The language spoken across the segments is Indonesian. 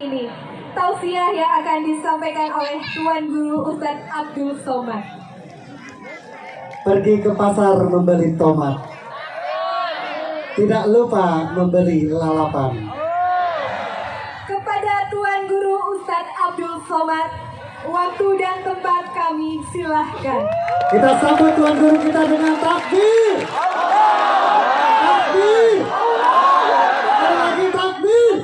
Ini tausiah yang akan disampaikan oleh Tuan Guru Ustadz Abdul Somad. Pergi ke pasar membeli tomat, tidak lupa membeli lalapan. Kepada Tuan Guru Ustadz Abdul Somad, waktu dan tempat kami silahkan. Kita sambut Tuan Guru kita dengan takbir. Takbir. Sekali lagi takbir.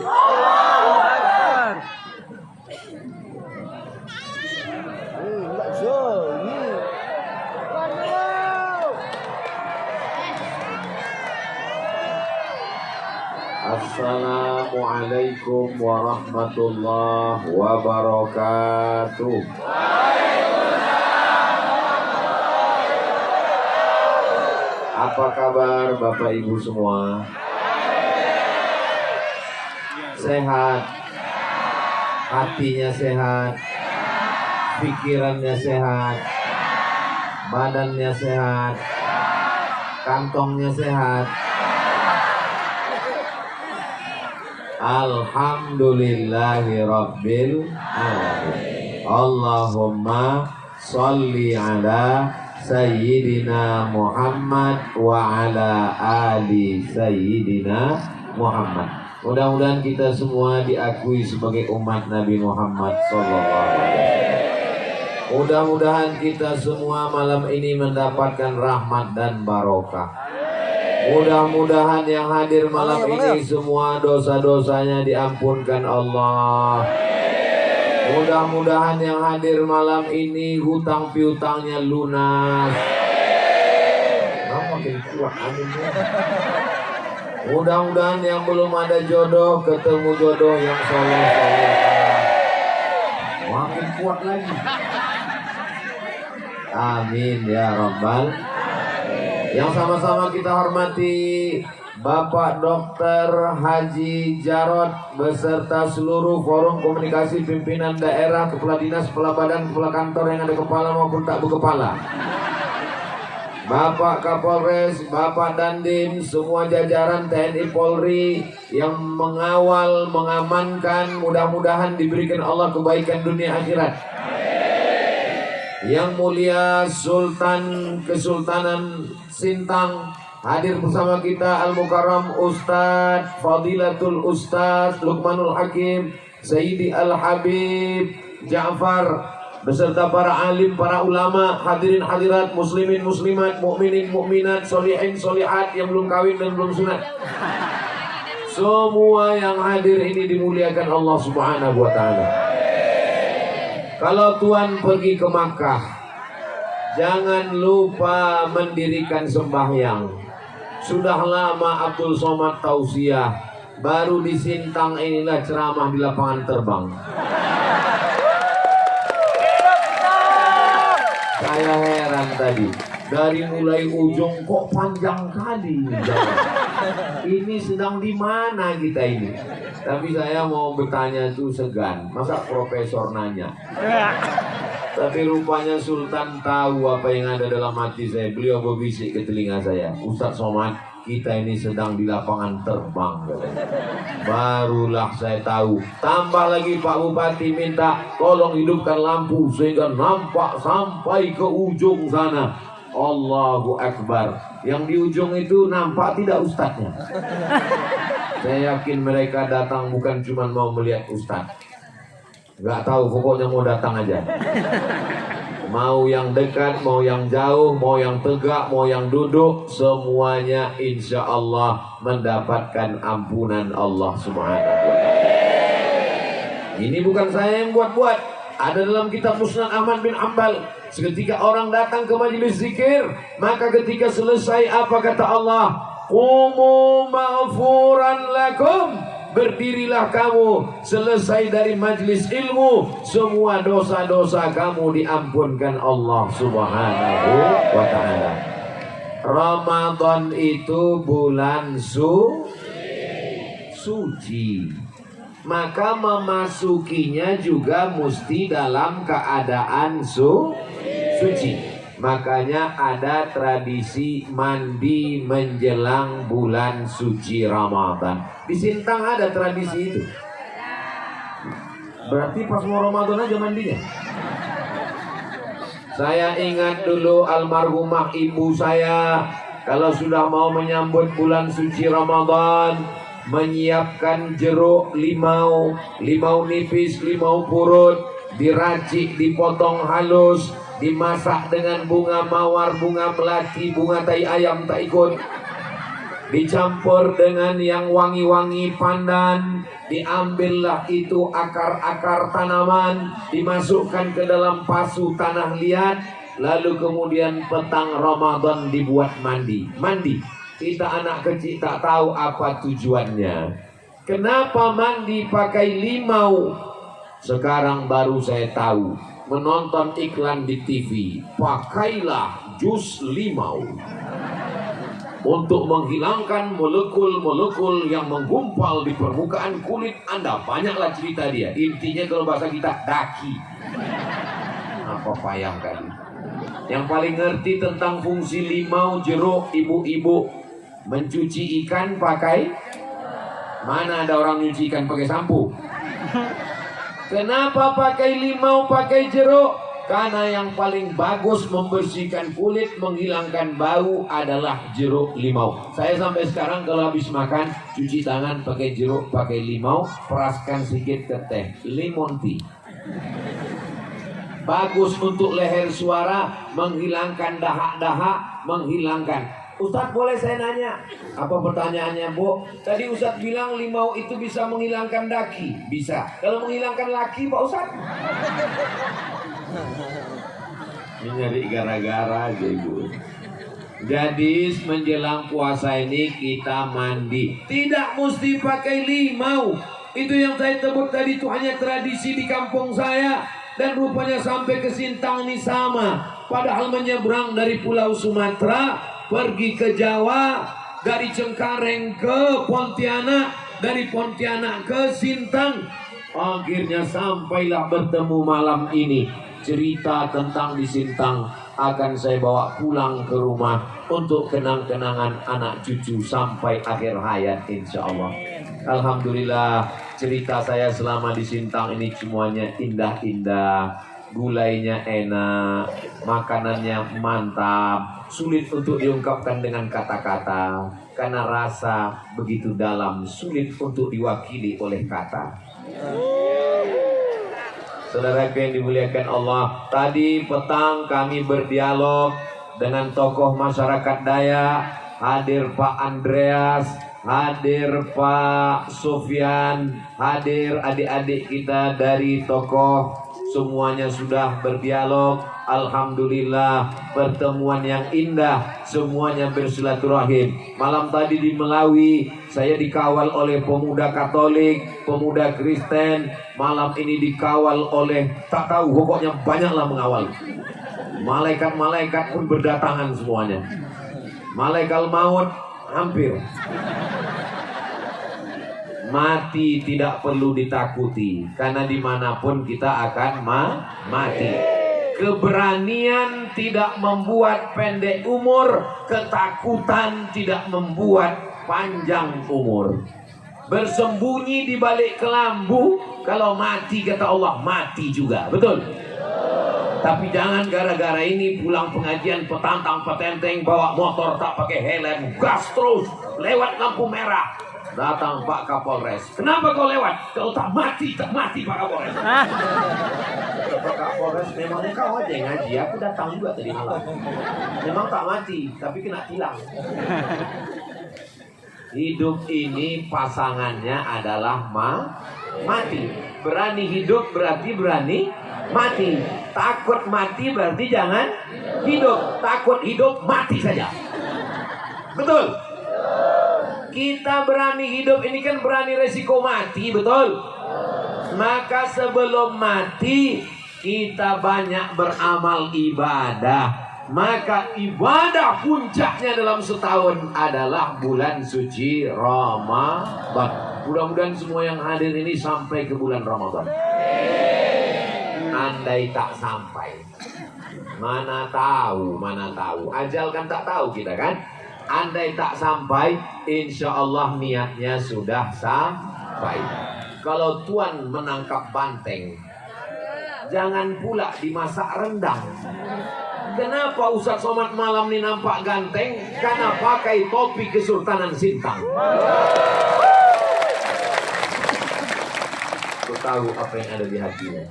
Assalamualaikum warahmatullahi wabarakatuh. Apa kabar Bapak Ibu semua? Sehat? Hatinya sehat? Pikirannya sehat? Badannya sehat? Kantongnya sehat? Alhamdulillahi Rabbil Alamin. Allahumma sholli ala Sayyidina Muhammad wa ala ali Sayyidina Muhammad. Mudah-mudahan kita semua diakui sebagai umat Nabi Muhammad SAW. Mudah-mudahan kita semua malam ini mendapatkan rahmat dan barokah. Mudah-mudahan yang hadir malam ini semua dosa-dosanya diampunkan Allah. Mudah-mudahan yang hadir malam ini hutang piutangnya lunas. Makin kuat, amin. Mudah-mudahan yang belum ada jodoh ketemu jodoh yang soleh. Makin kuat lagi. Amin ya Rabbal. Yang sama-sama kita hormati Bapak Dr. Haji Jarod beserta seluruh forum komunikasi pimpinan daerah, kepala dinas, kepala badan, kepala kantor yang ada kepala maupun tak berkepala. Bapak Kapolres, Bapak Dandim, semua jajaran TNI Polri yang mengawal, mengamankan, mudah-mudahan diberikan Allah kebaikan dunia akhirat. Yang mulia Sultan Kesultanan Sintang hadir bersama kita, Al-Mukarram Ustadz Fadilatul Ustadz Luqmanul Hakim Sayyidi Al-Habib Ja'far beserta para alim, para ulama, hadirin hadirat, muslimin muslimat, mukminin mukminat, solihin solihat yang belum kawin dan belum sunat. Semua yang hadir ini dimuliakan Allah Subhanahu wa ta'ala. Kalau Tuhan pergi ke Makkah, jangan lupa mendirikan sembahyang. Sudah lama Abdul Somad tausiah, baru di Sintang inilah ceramah di lapangan terbang. Saya heran tadi, dari mulai ujung kok panjang kali. Ini sedang di mana kita ini? Tapi saya mau bertanya itu segan. Masa profesor nanya? Tapi rupanya Sultan tahu apa yang ada dalam hati saya. Beliau berbisik ke telinga saya, Ustadz Somad, kita ini sedang di lapangan terbang. Barulah saya tahu. Tambah lagi Pak Bupati minta tolong hidupkan lampu sehingga nampak sampai ke ujung sana. Allahu Akbar. Yang di ujung itu nampak tidak ustadznya. Saya yakin mereka datang bukan cuma mau melihat ustadz. Gak tahu, pokoknya mau datang aja. Mau yang dekat, mau yang jauh, mau yang tegak, mau yang duduk, semuanya insya Allah mendapatkan ampunan Allah Subhanahu wa ta'ala. Ini bukan saya yang buat-buat. Ada dalam kitab Musnad Ahmad bin Ambal. Seketika orang datang ke majelis zikir, maka ketika selesai apa kata Allah? Qumu maghfuran lakum. Berdirilah kamu selesai dari majelis ilmu, semua dosa-dosa kamu diampunkan Allah Subhanahu wa ta'ala. Ramadan itu bulan suci. Maka memasukinya juga mesti dalam keadaan suci. Makanya ada tradisi mandi menjelang bulan suci Ramadan. Di Sintang ada tradisi itu. Berarti pas mau Ramadan aja mandinya. Saya ingat dulu almarhumah ibu saya, kalau sudah mau menyambut bulan suci Ramadan, menyiapkan jeruk limau, limau nipis, limau purut, diracik, dipotong halus, dimasak dengan bunga mawar, bunga melati, bunga tai ayam tak ikut, dicampur dengan yang wangi-wangi pandan, diambillah itu akar-akar tanaman, dimasukkan ke dalam pasu tanah liat, lalu kemudian petang Ramadan dibuat mandi. Mandi, kita anak kecil tak tahu apa tujuannya. Kenapa mandi pakai limau? Sekarang baru saya tahu, menonton iklan di TV, pakailah jus limau untuk menghilangkan molekul-molekul yang menggumpal di permukaan kulit Anda. Banyaklah cerita dia. Intinya kalau bahasa kita daki. Apa payah kali. Yang paling ngerti tentang fungsi limau, jeruk, ibu-ibu mencuci ikan pakai, mana ada orang nyuci ikan pakai sampo? Kenapa pakai limau, pakai jeruk? Karena yang paling bagus membersihkan kulit, menghilangkan bau adalah jeruk limau. Saya sampai sekarang kalau habis makan, cuci tangan pakai jeruk, pakai limau, peraskan sedikit ke teh, lemon tea. Bagus untuk leher suara, menghilangkan dahak-dahak, menghilangkan. Ustadz, boleh saya nanya? Apa pertanyaannya, Bu? Tadi Ustadz bilang limau itu bisa menghilangkan daki. Bisa. Kalau menghilangkan laki, Pak Ustadz? Ini nyari gara-gara aja, Ibu. Jadi menjelang puasa ini kita mandi. Tidak mesti pakai limau. Itu yang saya sebut tadi itu hanya tradisi di kampung saya. Dan rupanya sampai ke Sintang ini sama. Padahal menyeberang dari Pulau Sumatera, pergi ke Jawa, dari Cengkareng ke Pontianak, dari Pontianak ke Sintang. Akhirnya sampailah bertemu malam ini. Cerita tentang di Sintang akan saya bawa pulang ke rumah untuk kenang-kenangan anak cucu sampai akhir hayat, insya Allah. Alhamdulillah, cerita saya selama di Sintang ini semuanya indah-indah. Gulainya enak, makanannya mantap, sulit untuk diungkapkan dengan kata-kata, karena rasa begitu dalam, sulit untuk diwakili oleh kata. Saudara yang dimuliakan Allah, tadi petang kami berdialog dengan tokoh masyarakat Dayak, hadir Pak Andreas, hadir Pak Sofyan, hadir adik-adik kita dari tokoh, semuanya sudah berdialog. Alhamdulillah, pertemuan yang indah, semuanya bersilaturahim. Malam tadi di Melawi, saya dikawal oleh pemuda Katolik, pemuda Kristen. Malam ini dikawal oleh, tak tahu, pokoknya banyaklah mengawal. Malaikat-malaikat pun berdatangan semuanya. Malaikat maut hampir. Mati tidak perlu ditakuti, karena dimanapun kita akan mati. Keberanian tidak membuat pendek umur, ketakutan tidak membuat panjang umur. Bersembunyi di balik kelambu, kalau mati kata Allah mati juga, betul? Tapi jangan gara-gara ini pulang pengajian petantang petenteng, bawa motor tak pakai helm, gas terus lewat lampu merah. Datang Pak Kapolres. Kenapa kau lewat? Kau tak mati Pak Kapolres. Pak Kapolres, memangnya kau aja yang ngaji. Aku datang juga tadi malam. Memang tak mati, tapi kena tilang. Hidup ini pasangannya adalah mati. Berani hidup berarti berani mati. Takut mati berarti jangan hidup. Takut hidup mati saja. Betul? Kita berani hidup ini kan berani resiko mati, betul? Maka sebelum mati kita banyak beramal ibadah. Maka ibadah puncaknya dalam setahun adalah bulan suci Ramadan. Mudah-mudahan semua yang hadir ini sampai ke bulan Ramadan. Andai tak sampai, mana tahu. Ajal kan tak tahu kita kan. Andai tak sampai, insya Allah niatnya sudah sampai. kalau Tuan menangkap banteng, jangan pula dimasak rendang. Kenapa Ustadz Somad malam ini nampak ganteng? Karena pakai topi Kesultanan Sintang. Aku tahu apa yang ada di hatinya.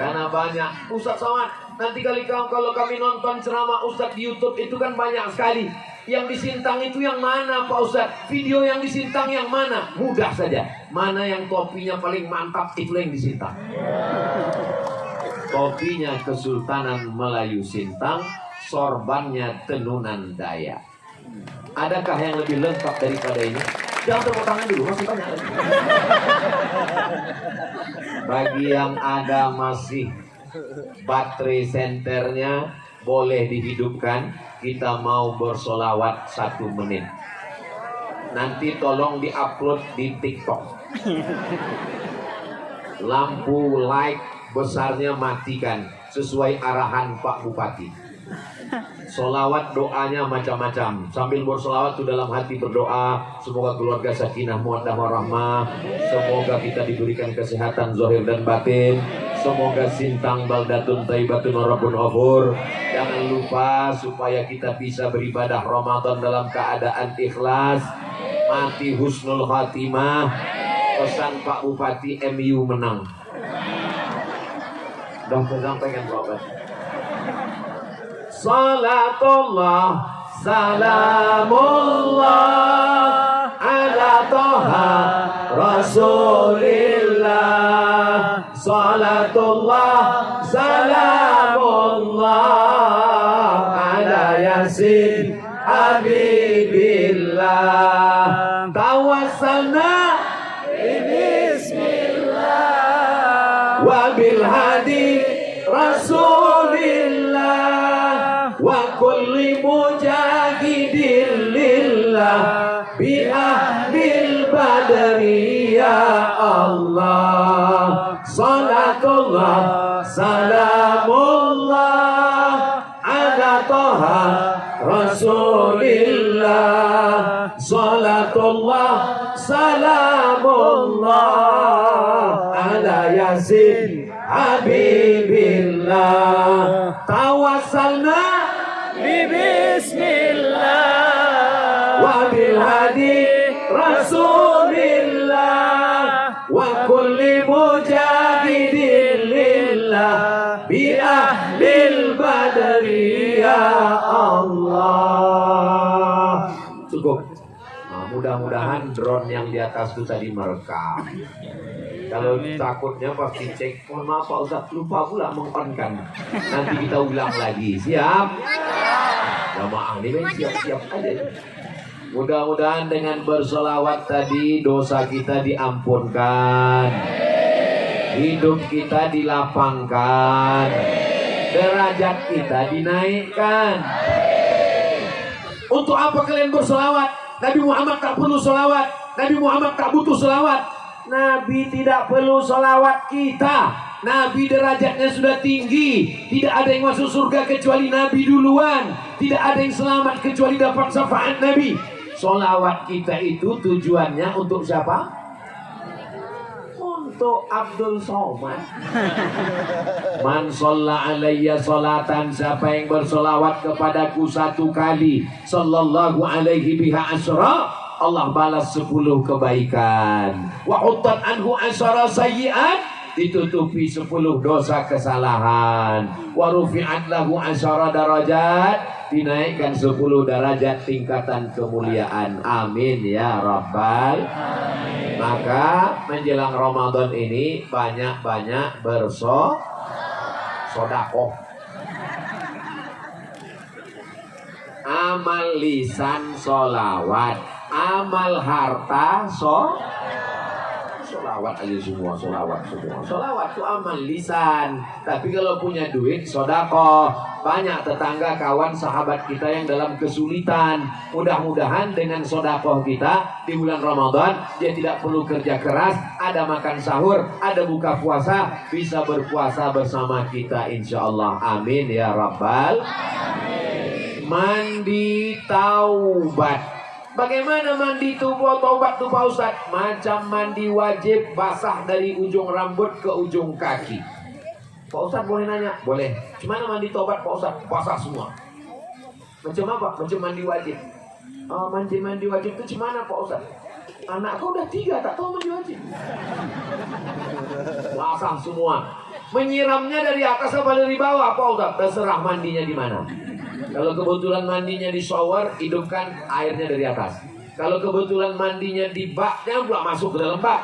Karena banyak Ustadz Somad, nanti kalau kami nonton ceramah Ustadz di YouTube itu kan banyak sekali. Yang di Sintang itu yang mana Pak Ustadz? Video yang di Sintang yang mana? Mudah saja. Mana yang topinya paling mantap, itulah yang di Sintang. Topinya Kesultanan Melayu Sintang, sorbannya Tenunan Dayak. Adakah yang lebih lengkap daripada ini? Jangan tepuk tangan dulu, masih banyak lagi. Bagi yang ada masih baterai senternya, boleh dihidupkan. Kita mau bersolawat 1 menit. Nanti tolong diupload di TikTok. Lampu like besarnya matikan sesuai arahan Pak Bupati. Solawat doanya macam-macam. Sambil bersolawat tuh dalam hati berdoa, semoga keluarga sakinah mawaddah warahmah, semoga kita diberikan kesehatan zahir dan batin, semoga Sintang baldatun thayyibatun rabbun ghafur. Jangan lupa supaya kita bisa beribadah Ramadan dalam keadaan ikhlas, mati husnul khatimah. Pesan Pak Bupati, MU menang. Dah sampaikan Pak. Salatullah salamullah ala Toha Rasulillah. Salatullah salamullah ala Yasin Habibillah. Tawassalna bismillah wa bil hadi Rasulillah wa kulli mujahidin lillah bi ahlil badri ya Allah. Salatullah salamullah ala Toha Rasulillah. Salatullah salamullah ala Yasin Habibillah. Tawassalna bismillah wa bil hadi Rasulillah wa kulli mujahidin lillah bi ahlil badri ya Allah. Cukup. Nah, mudah-mudahan drone yang di atas itu tadi merekam. Kalau takutnya pasti cek, mohon maaf Pak Ustaz, lupa pula meng-on-kan. Nanti kita ulang lagi. Siap? Jamaah ini siap-siap aja. Mudah-mudahan dengan bersolawat tadi dosa kita diampunkan, hidup kita dilapangkan, derajat kita dinaikkan. Untuk apa kalian bersolawat? Nabi Muhammad tak perlu solawat. Nabi Muhammad tak butuh solawat. Nabi tidak perlu solawat kita. Nabi derajatnya sudah tinggi. Tidak ada yang masuk surga kecuali Nabi duluan. Tidak ada yang selamat kecuali dapat syafaat Nabi. Solawat kita itu tujuannya untuk siapa? Untuk Abdul Somad. Man sholla alayya sholatan, siapa yang bersolawat kepadaku 1 kali, sallallahu alaihi biha asyra, Allah balas 10 kebaikan. Wa huttat anhu asyara sayyi'at, ditutupi 10 dosa kesalahan. Wa rufi'at lahu asyara darajat, dinaikkan 10 derajat tingkatan kemuliaan. Amin ya rabbal alamin. Maka menjelang Ramadan ini banyak-banyak bersodakoh. Amal lisan solawat, amal harta solawat aja semua, solawat semua. Solawat itu amal lisan. Tapi kalau punya duit, sodakoh. Banyak tetangga, kawan, sahabat kita yang dalam kesulitan. Mudah-mudahan dengan sodakoh kita di bulan Ramadan, dia tidak perlu kerja keras, ada makan sahur, ada buka puasa, bisa berpuasa bersama kita insya Allah. Amin ya rabbal alamin. Mandi taubat Bagaimana mandi tubuh taubat tuh Pak Ustadz? Macam mandi wajib, basah dari ujung rambut ke ujung kaki. Pak Ustadz boleh nanya? Boleh. Gimana mandi taubat Pak Ustadz? Basah semua. Macam apa? Macam mandi wajib. Mandi wajib itu gimana Pak Ustadz? Anakku udah 3 tak tahu mandi wajib. Basah semua. Menyiramnya dari atas apa dari bawah Pak Ustadz? Terserah mandinya di mana. Kalau kebetulan mandinya di shower, hidupkan airnya dari atas. Kalau kebetulan mandinya di bak, jangan pula masuk ke dalam bak.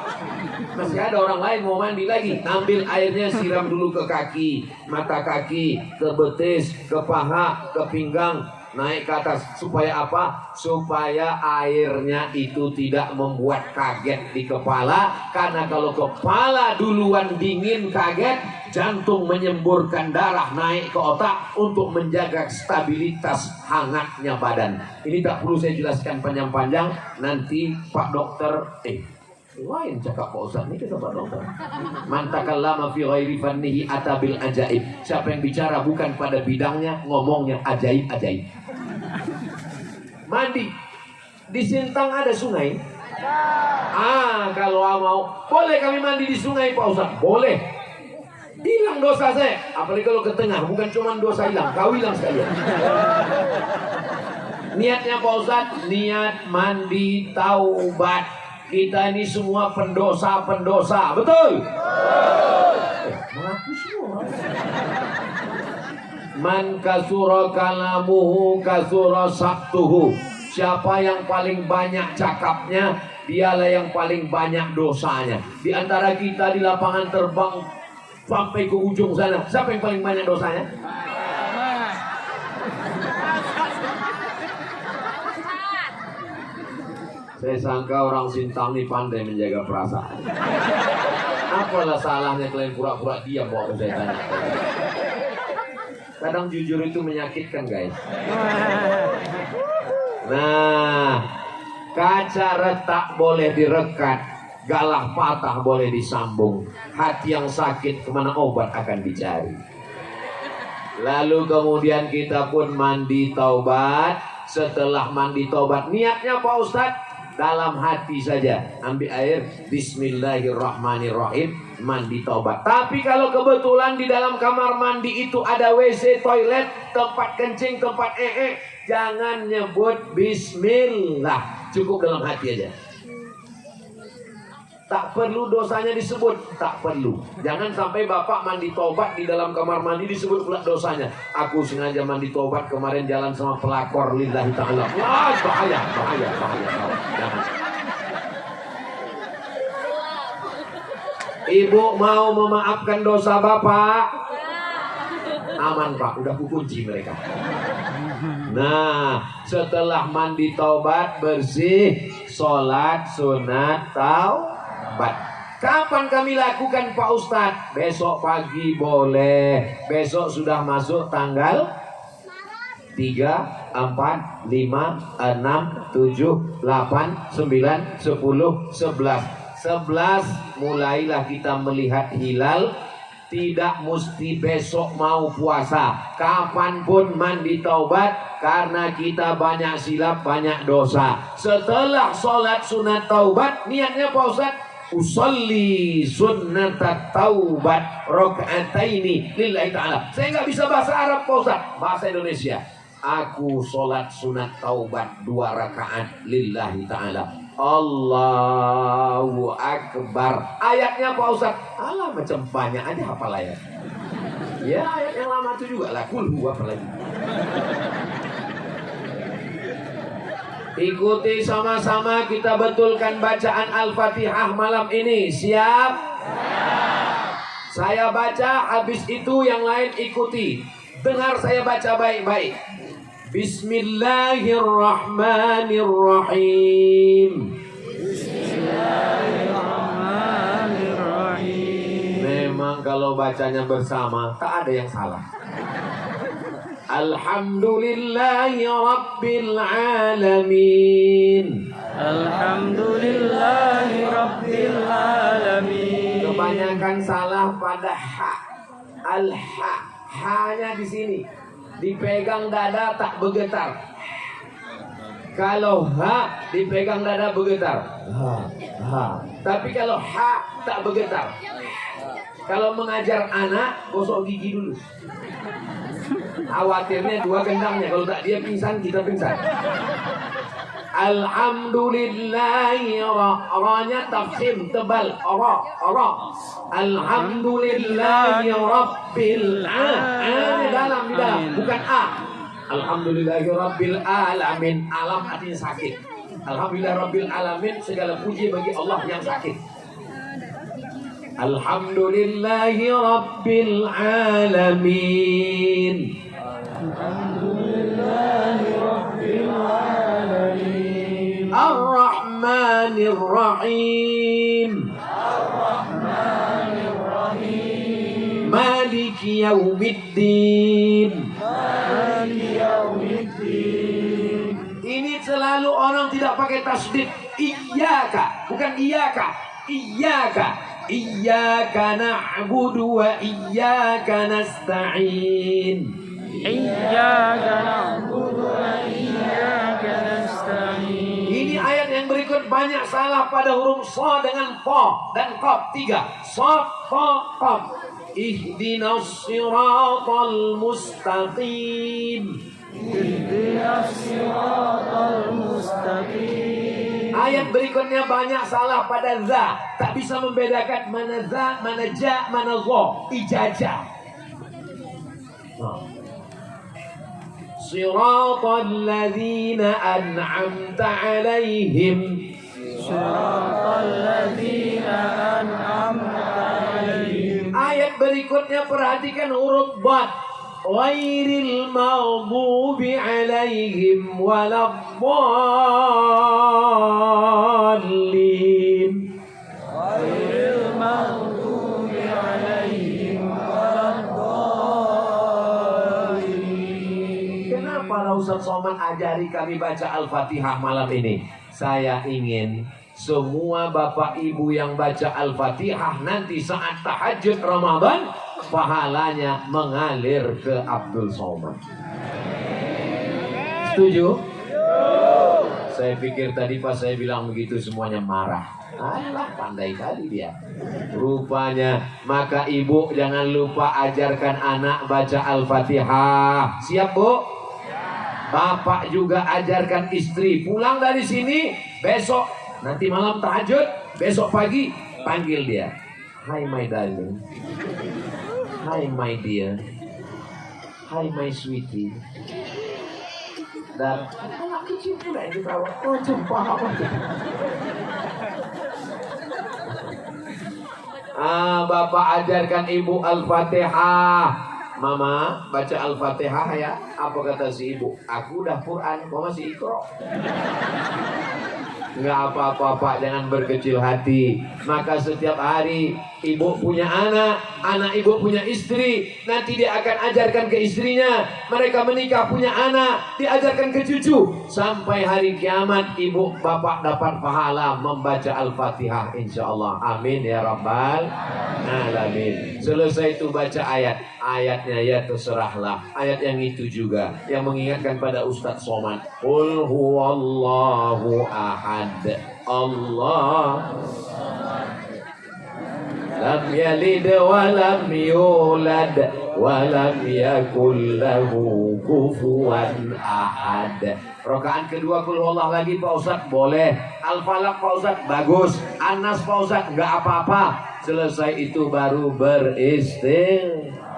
Masih ada orang lain mau mandi lagi. Ambil airnya, siram dulu ke kaki, mata kaki, ke betis, ke paha, ke pinggang, naik ke atas. Supaya apa? Supaya airnya itu tidak membuat kaget di kepala. Karena kalau kepala duluan dingin kaget, jantung menyemburkan darah naik ke otak untuk menjaga stabilitas hangatnya badan. Ini tak perlu saya jelaskan panjang-panjang. Nanti Pak Dokter lain cakap Pak Ustaz ini kata Pak Dokter. Man takallama fi ghairi fannihi atabil ajaib. Siapa yang bicara bukan pada bidangnya, ngomongnya ajaib-ajaib. Mandi di Sintang ada sungai. Kalau mau boleh kami mandi di sungai Pak Ustaz. Boleh. Hilang dosa saya. Apalagi kalau ke tengah, bukan cuma dosa hilang, kau hilang sekalian. Niatnya Pak Ustadz, niat mandi taubat. Kita ini semua pendosa-pendosa, betul? Mengaku semua. Man kasura kalamuhu kasura sabtuhu. Siapa yang paling banyak cakapnya, dialah yang paling banyak dosanya. Di antara kita di lapangan terbang sampai ke ujung sana, siapa yang paling banyak dosanya? Saya sangka orang Sintang ini pandai menjaga perasaan. Apalah salahnya kalian pura-pura diam waktu saya tanya. Kadang jujur itu menyakitkan guys. Nah, kaca retak boleh direkat, galah patah boleh disambung. Hati yang sakit kemana obat akan dicari. Lalu kemudian kita pun mandi taubat. Setelah mandi taubat, niatnya Pak Ustadz dalam hati saja. Ambil air, bismillahirrahmanirrahim, mandi taubat. Tapi kalau kebetulan di dalam kamar mandi itu ada WC, toilet, tempat kencing, tempat jangan nyebut bismillah. Cukup dalam hati aja. Tak perlu dosanya disebut, tak perlu. Jangan sampai bapak mandi tobat di dalam kamar mandi disebut pula dosanya. Aku sengaja mandi tobat kemarin jalan sama pelakor lillahi ta'ala. Wah, bahaya. Jangan. Ibu mau memaafkan dosa bapak? Aman Pak, udah kukunci mereka. Nah, setelah mandi taubat bersih, sholat sunat taubat. Kapan kami lakukan Pak Ustadz? Besok pagi boleh. Besok sudah masuk tanggal 3, 4, 5, 6, 7, 8, 9, 10, 11. 11 mulailah kita melihat hilal. Tidak mesti besok mau puasa. Kapanpun mandi taubat. Karena kita banyak silap, banyak dosa. Setelah sholat sunat taubat, niatnya Pak Ustadz, usolli sunnata taubat rakaataini lillahi ta'ala. Saya nggak bisa bahasa Arab Pak Ustadz, bahasa Indonesia. Aku sholat sunat taubat 2 rakaat lillahi ta'ala. Allahu Akbar. Ayatnya Pak Ustadz, alah macam banyak aja hafal ayat. Ya ayat yang lama itu juga lah. Kulhu apalagi. Ikuti sama-sama kita betulkan bacaan Al-Fatihah malam ini. Siap? Saya baca, habis itu yang lain ikuti. Dengar saya baca baik-baik. Bismillahirrahmanirrahim. Memang kalau bacanya bersama tak ada yang salah. Alhamdulillahi Rabbil Alamin. Alhamdulillahi Rabbil Alamin. Kebanyakan salah pada ha. Al-ha. Ha-nya di sini. Dipegang dada tak bergetar. Kalau ha dipegang dada bergetar. Ha. Tapi kalau ha tak bergetar. Kalau mengajar anak, gosok gigi dulu. Khawatirnya dua gendangnya. Kalau tak dia pingsan, kita pingsan. Alhamdulillahi ra-nya tafkhim tebal ra. Alhamdulillahi rabbil alamin. Dalam di dalam bukan a. Alhamdulillahi rabbil alamin. Alam artinya sakit. Alhamdulillah rabbil alamin, segala puji bagi Allah yang sakit. Alhamdulillahi rabbil alamin. Alhamdulillahi rabbil alamin. Ar-Rahmanir Rahim. Ar-Rahmanir Rahim. Maliki yaumiddin. Maliki yaumiddin. Ini selalu orang tidak pakai tasdid. Iyyaka, bukan iyaka. Iyyaka. Iyyaka na'budu wa iyyaka nasta'in. Iyyaka na'budu wa iyyaka nasta'in. Ini ayat yang berikut banyak salah pada huruf sha dengan fa dan qaf. 3 sha fa qaf. Ihdinas siratal mustaqim. Ihdinas siratal mustaqim. Ayat berikutnya banyak salah pada za. Tak bisa membedakan mana za, mana ja, mana za. Ijajah. Siratal ladzina an'amta alaihim. Siratal ladzina an'amta alaihim. Ayat berikutnya perhatikan huruf bad. Ghairil maghdubi alaihim waladdallin. Ghairil maghdubi alaihim waladdallin. Kenapa Ustaz Somad ajari kami baca Al-Fatihah malam ini? Saya ingin semua bapak ibu yang baca Al-Fatihah nanti saat tahajud Ramadan, pahalanya mengalir ke Abdul Somad. Setuju? Saya pikir tadi pas saya bilang begitu semuanya marah. Alah, pandai kali dia. Rupanya, maka ibu jangan lupa ajarkan anak baca Al-Fatihah. Siap, Bu? Bapak juga ajarkan istri. Pulang dari sini, besok, nanti malam tahajud, besok pagi, panggil dia. Hai my darling. Hi my dear. Hi my sweetie. Dan anak kecil pula yang ditawa. Oh jumpa. Bapak ajarkan ibu Al-Fatihah. Mama baca Al-Fatihah ya. Apa kata si ibu? Aku udah Quran, kau masih Iqra. Enggak apa-apa Pak, jangan berkecil hati. Maka setiap hari ibu punya anak, anak ibu punya istri, nanti dia akan ajarkan ke istrinya. Mereka menikah punya anak, diajarkan ke cucu. Sampai hari kiamat ibu bapak dapat pahala membaca Al-Fatihah insyaallah. Amin ya rabbal alamin. Selesai itu baca ayatnya ya terserahlah. Ayat yang itu juga yang mengingatkan pada Ustaz Somad. Qul huwallahu ahad. Allah lam yalid wa lam yulad wa lam yakul lahu kufuwan ahad. Rakaat kedua qul huwallahu lagi Pak Ustaz boleh. Al-Falaq Pak Ustaz bagus. An-Nas Pak Ustaz enggak apa-apa. Selesai itu baru beristighfar.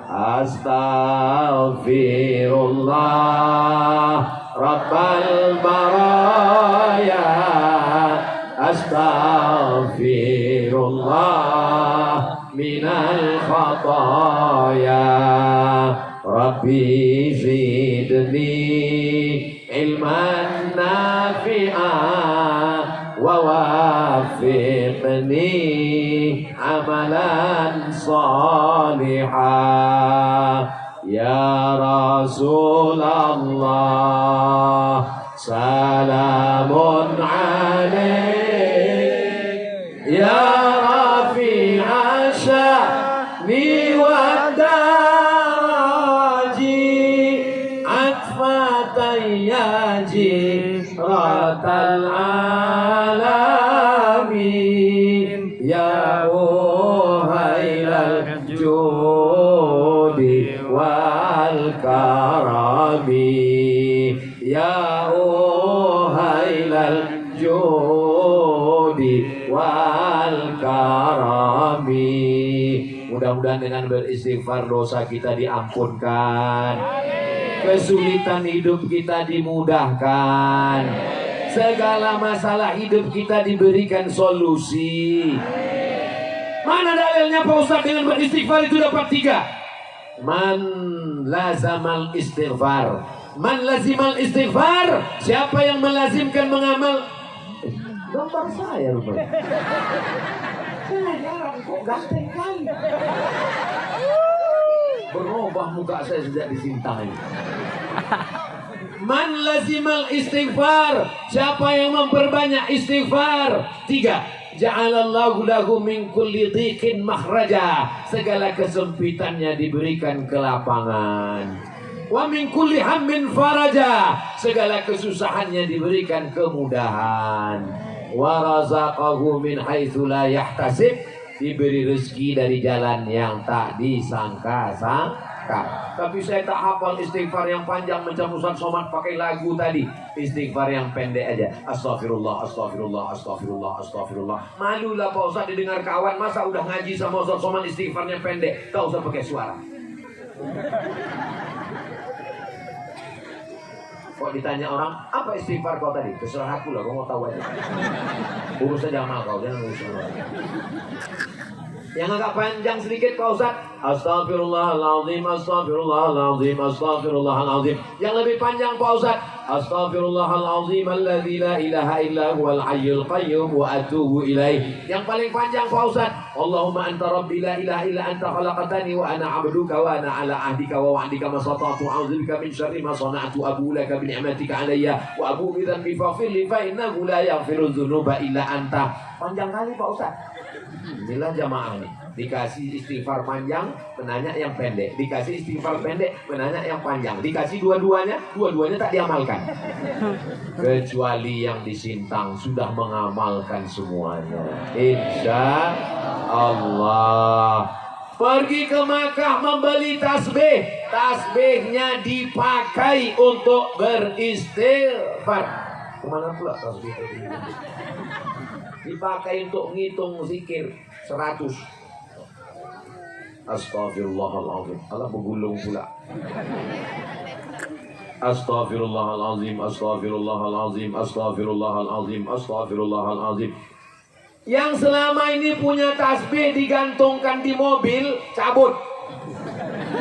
Astaghfirullah Rabbal baraya. Astaghfirullah minal khataya. Rabbi zidni ilman nafi'ah wa wafiqni amalan salihah. Ya Rasulullah salamun alaik ya rafi'a sya'ni wa daraji atfatayyaji karami ya uhailal judi wal karami. Mudah-mudahan dengan beristighfar dosa kita diampunkan, kesulitan hidup kita dimudahkan, segala masalah hidup kita diberikan solusi. Mana dalilnya Pak Ustadz dengan beristighfar itu dapat 3? Man lazamal istighfar. Man lazimal istighfar. Siapa yang melazimkan mengamal? Gambar saya rupanya. Saya heran kok ganteng kali. Berubah muka saya sejak disintai. Man lazimal istighfar. Siapa yang memperbanyak istighfar? 3. Ja'alallahu lahu min kulli dhiqin makhraja. Segala kesempitannya diberikan kelapangan. Wa min kulli hammin faraja. Segala kesusahannya diberikan kemudahan. Wa razaqahu min haitsu la yahtasib. Diberi rezeki dari jalan yang tak disangka-sangka. Tapi saya tak hafal istighfar yang panjang macam Ustaz Somad pakai lagu tadi. Istighfar yang pendek aja. Astagfirullah, astagfirullah, astagfirullah, astagfirullah. Malulah Pak Ustaz didengar kawan. Masa udah ngaji sama Ustaz Somad istighfarnya pendek. Tak usah pakai suara. Kok ditanya orang, apa istighfar kau tadi? Terserah aku lah, kau mau tahu aja. Urus saja sama kau, jangan urus sama kau. Yang agak panjang sedikit Pak Ustaz. Astagfirullahaladzim, astagfirullahaladzim, astagfirullahaladzim. Yang lebih panjang Pak Ustaz. Astagfirullahaladzim alladzi la ilaha illa huwal hayyul qayyum wa atubu ilaih. Yang paling panjang Pak Ustaz. Allahumma anta rabbi la ilaha illa anta khalaqtani wa ana 'abduka wa ana 'ala ahdika wa wa'dika ma sata'tu a'udzubika min syarri ma sana'tu abu laka bi ni'matika 'alayya wa abu bi dhanbi faghfir li fa innahu la yaghfiru dzunuba illa anta. Panjang kali Pak Ustaz. Inilah jamaah nih. Dikasih istighfar panjang, menanya yang pendek. Dikasih istighfar pendek, menanya yang panjang. Dikasih dua-duanya tak diamalkan. Kecuali yang di Sintang sudah mengamalkan semuanya. Insya Allah. Pergi ke Makkah membeli tasbih. Tasbihnya dipakai untuk beristighfar. Kemana pula tasbih itu? Dipakai untuk ngitung zikir 100. Astaghfirullahaladzim. Allah bergulung pula. Astaghfirullahaladzim, astaghfirullahaladzim, astaghfirullahaladzim, astaghfirullahaladzim. Yang selama ini punya tasbih digantungkan di mobil, cabut.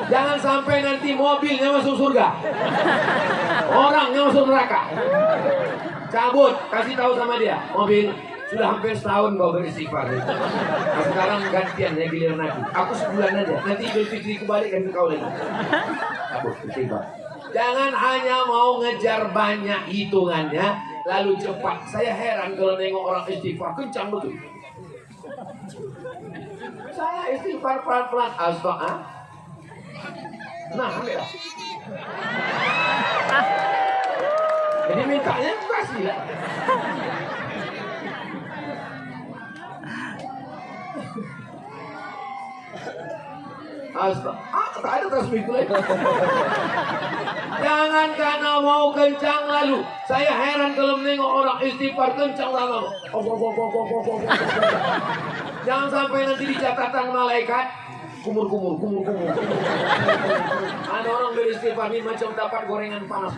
Jangan sampai nanti mobilnya masuk surga, orangnya masuk neraka. Cabut, kasih tahu sama dia, mobil sudah hampir setahun kau beristighfar. Nah, sekarang gantian ya giliran aku. Aku sebulan aja. Nanti Idul Fitri kembali kan kau lagi. Cabut, istighfar. Jangan hanya mau ngejar banyak hitungannya, lalu cepat. Saya heran kalau nengok orang istighfar kencang betul. Saya istighfar pelan-pelan. Astagfirullah. Nah, ambil lah. Jadi mintanya kasih lah. Tak ada tasbih itu lagi. Jangan karena mau kencang lalu. Saya heran kalau menengok orang istighfar kencang lama. Jangan sampai nanti di catatan malaikat kumur. Ada orang beristighfar ini macam dapat gorengan panas.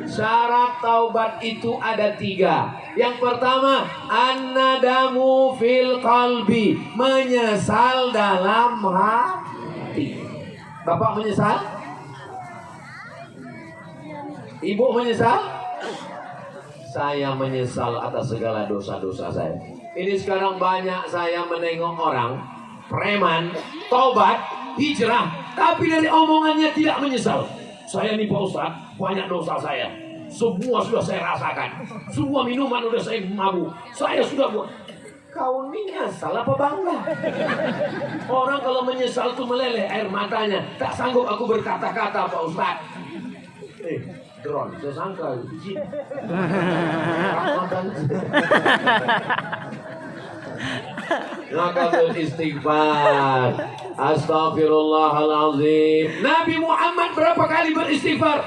Syarat taubat itu ada 3. Yang pertama, an-nadamu fil qalbi, menyesal dalam hati. Bapak menyesal? Ibu menyesal? Saya menyesal atas segala dosa-dosa saya. Ini sekarang banyak saya menengok orang preman, taubat, hijrah, tapi dari omongannya tidak menyesal. Saya nih Pak Ustaz, banyak dosa saya. Semua sudah saya rasakan. Semua minuman sudah saya mabuk. Saya sudah buat. Kau ini nyesal apa bangga? Orang kalau menyesal itu meleleh air matanya. Tak sanggup aku berkata-kata Pak Ustaz. Drone, saya sangka jin. Maka beristighfar. Astaghfirullahalazim. Nabi Muhammad berapa kali beristighfar?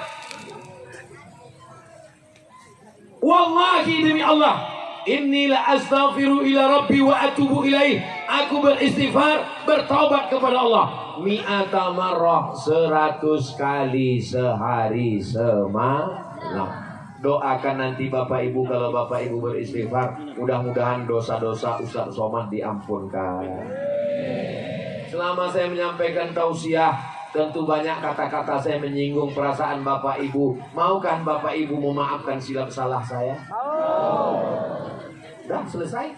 Wallahi demi Allah, inni la astaghfiru ila rabbi wa atubu ilaih. Aku beristighfar, bertaubat kepada Allah. Mi'ata marrah, 100 kali sehari semalam. Doakan nanti Bapak Ibu kalau Bapak Ibu beristighfar, mudah-mudahan dosa-dosa Ustaz Somad diampunkan. Selama saya menyampaikan tausiah, tentu banyak kata-kata saya menyinggung perasaan Bapak Ibu. Maukah Bapak Ibu memaafkan silap salah saya? Udah selesai.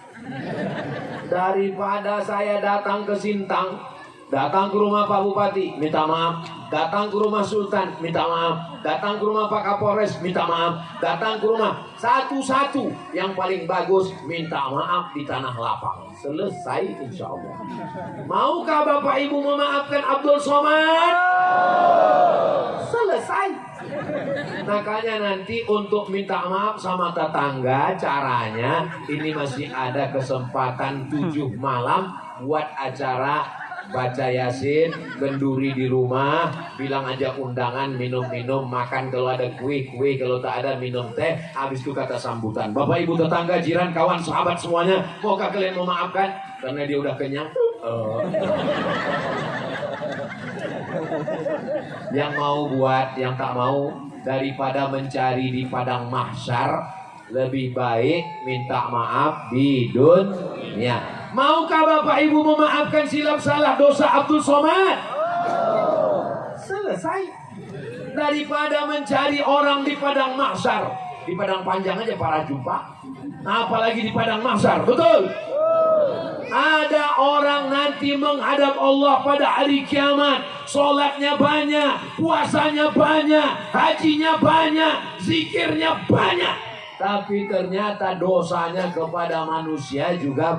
Daripada saya datang ke Sintang, datang ke rumah Pak Bupati, minta maaf. Datang ke rumah Sultan, minta maaf. Datang ke rumah Pak Kapolres, minta maaf. Datang ke rumah satu-satu yang paling bagus, minta maaf di tanah lapang. Selesai insya Allah. Maukah Bapak Ibu memaafkan Abdul Somad? Selesai. Makanya nanti untuk minta maaf sama tetangga, caranya ini masih ada kesempatan 7 malam buat acara baca Yasin, genduri di rumah, bilang aja undangan, minum-minum, makan kalau ada kue-kue, kalau tak ada minum teh, habis itu kata sambutan. Bapak Ibu tetangga, jiran, kawan, sahabat semuanya, maukah kalian memaafkan? Karena dia udah kenyang. Yang mau buat, yang tak mau, daripada mencari di padang mahsyar, lebih baik minta maaf di dunia. Maukah Bapak Ibu memaafkan silap salah dosa Abdul Somad? Selesai. Daripada mencari orang di padang mahsyar, di padang panjang aja para jumpa, apalagi di padang mahsyar, betul? Ada orang nanti menghadap Allah pada hari kiamat, sholatnya banyak, puasanya banyak, hajinya banyak, zikirnya banyak, tapi ternyata dosanya kepada manusia juga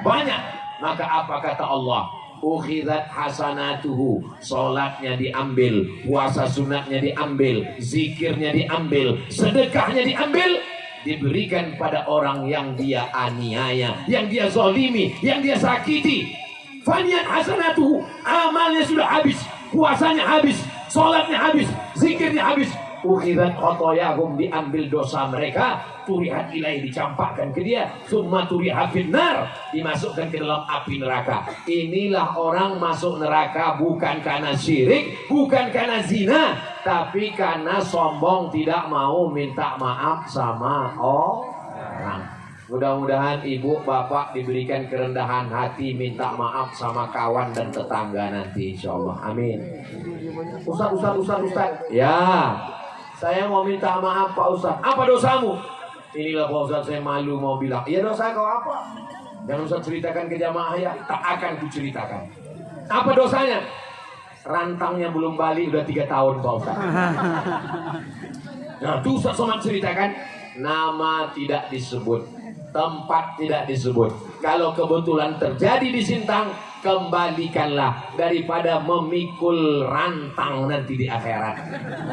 banyak. Maka apa kata Allah? Ukhidat hasanatuhu, sholatnya diambil, puasa sunatnya diambil, zikirnya diambil, sedekahnya diambil, diberikan pada orang yang dia aniaya, yang dia zalimi, yang dia sakiti. Faniyat hasanatuhu, amalnya sudah habis, puasanya habis, sholatnya habis, zikirnya habis. Ukhidat khotoyahum, diambil dosa mereka, turihat ilaih, dicampakkan ke dia, summa turihat finnar, dimasukkan ke dalam api neraka. Inilah orang masuk neraka bukan karena syirik, bukan karena zina, tapi karena sombong, tidak mau minta maaf sama orang. Mudah-mudahan ibu bapak diberikan kerendahan hati minta maaf sama kawan dan tetangga nanti insyaallah. Amin. Ustaz. Ya, saya mau minta maaf Pak Ustaz. Apa dosamu? Inilah Pak Ustaz, saya malu mau bilang. Ya dosa kau apa? Jangan Ustaz ceritakan ke jamaah ya. Tak akan kuceritakan. Apa dosanya? Rantangnya belum balik udah 3 tahun Pak Ustaz. Nah itu Ustaz Somad ceritakan. Nama tidak disebut, tempat tidak disebut. Kalau kebetulan terjadi di Sintang, kembalikanlah daripada memikul rantang nanti di akhirat.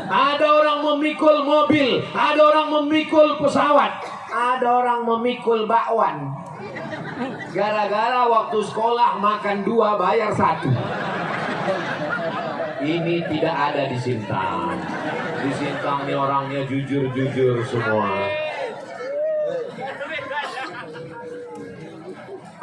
Ada orang memikul mobil, ada orang memikul pesawat, ada orang memikul bakwan. Gara-gara waktu sekolah makan 2 bayar 1. Ini tidak ada di Sintang. Di Sintang ini orangnya jujur-jujur semua.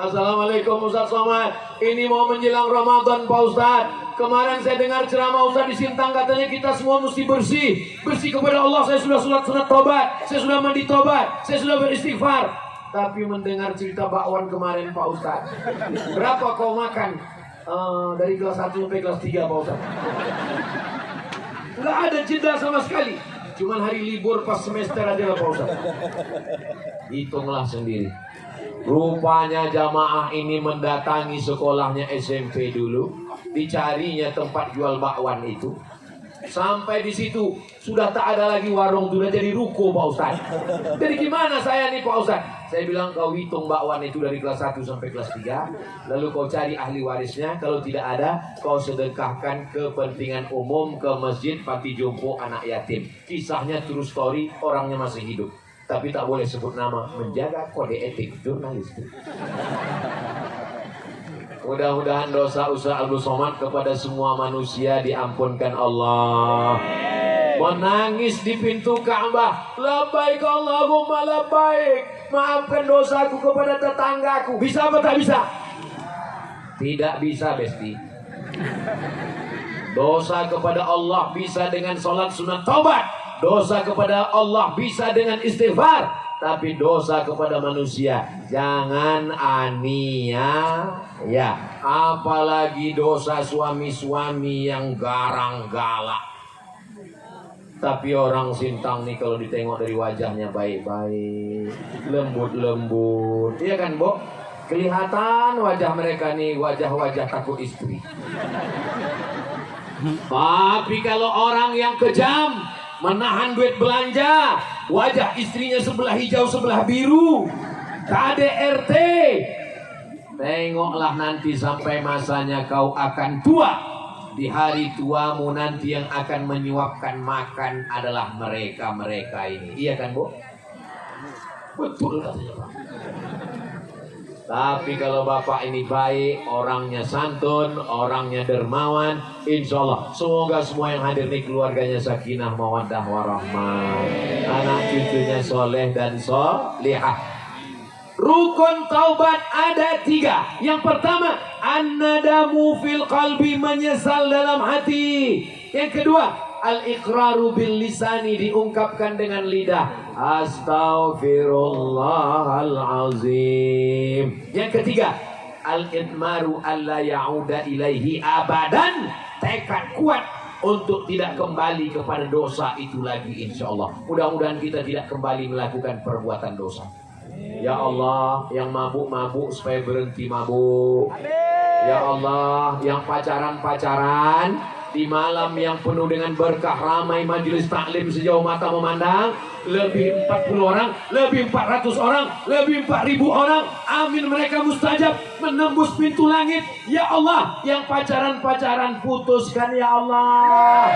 Assalamualaikum Ustaz Somad. Ini mau menjelang Ramadan Pak Ustaz. Kemarin saya dengar ceramah Ustaz di Sintang, katanya kita semua mesti bersih kepada Allah. Saya sudah sunat tobat, saya sudah mandi tobat, saya sudah beristighfar. Tapi mendengar cerita bakwan kemarin Pak Ustaz, berapa kau makan dari kelas 1 sampai kelas 3 Pak Ustaz? Nggak ada jeda sama sekali. Cuman hari libur pas semester aja lah Pak Ustaz. Hitunglah sendiri. Rupanya jamaah ini mendatangi sekolahnya SMP dulu, dicarinya tempat jual bakwan itu. Sampai di situ sudah tak ada lagi warung, sudah jadi ruko Pak Ustaz. Jadi gimana saya nih Pak Ustaz? Saya bilang kau hitung bakwan itu dari kelas 1 sampai kelas 3, lalu kau cari ahli warisnya. Kalau tidak ada, kau sedekahkan kepentingan umum ke masjid panti jompo anak yatim. Kisahnya true story, orangnya masih hidup. Tapi tak boleh sebut nama, menjaga kode etik jurnalistik. Mudah-mudahan dosa Ustaz Abdul Somad kepada semua manusia diampunkan Allah. Menangis di pintu Ka'bah, labbaik Allahumma labbaik, maafkan dosaku kepada tetanggaku. Bisa apa tak bisa? Tidak bisa, Besti. Dosa kepada Allah bisa dengan sholat sunat taubat. Dosa kepada Allah bisa dengan istighfar. Tapi dosa kepada manusia jangan ania ya. Apalagi dosa suami-suami yang garang galak. Tapi orang Sintang nih kalau ditengok dari wajahnya baik-baik, lembut-lembut, iya kan, Bo? Kelihatan wajah mereka nih wajah-wajah takut istri. Tapi kalau orang yang kejam, menahan duit belanja, wajah istrinya sebelah hijau sebelah biru, KDRT, tengoklah nanti sampai masanya kau akan tua. Di hari tuamu nanti yang akan menyuapkan makan adalah mereka-mereka ini. Iya kan, Bu? Betul katanya, Pak. Tapi kalau Bapak ini baik, orangnya santun, orangnya dermawan, insya Allah semoga semua yang hadir ini keluarganya sakinah, mawaddah, warahmah, anak cucunya soleh dan solihah. Rukun taubat ada 3. Yang pertama, an-nadamu fil qalbi, menyesal dalam hati. Yang kedua, al-iqraru bil lisani, diungkapkan dengan lidah. Astaghfirullahalazim. Yang ketiga, al-idmaru alla ya'uda ilaihi abadan, tekad kuat untuk tidak kembali kepada dosa itu lagi, insyaallah. Mudah-mudahan kita tidak kembali melakukan perbuatan dosa. Ya Allah, yang mabuk-mabuk supaya berhenti mabuk. Ya Allah, yang pacaran-pacaran di malam yang penuh dengan berkah, ramai majelis taklim sejauh mata memandang, lebih 40 orang, lebih 400 orang, lebih 4.000 orang. Amin, mereka mustajab, menembus pintu langit. Ya Allah, yang pacaran-pacaran putuskan ya Allah.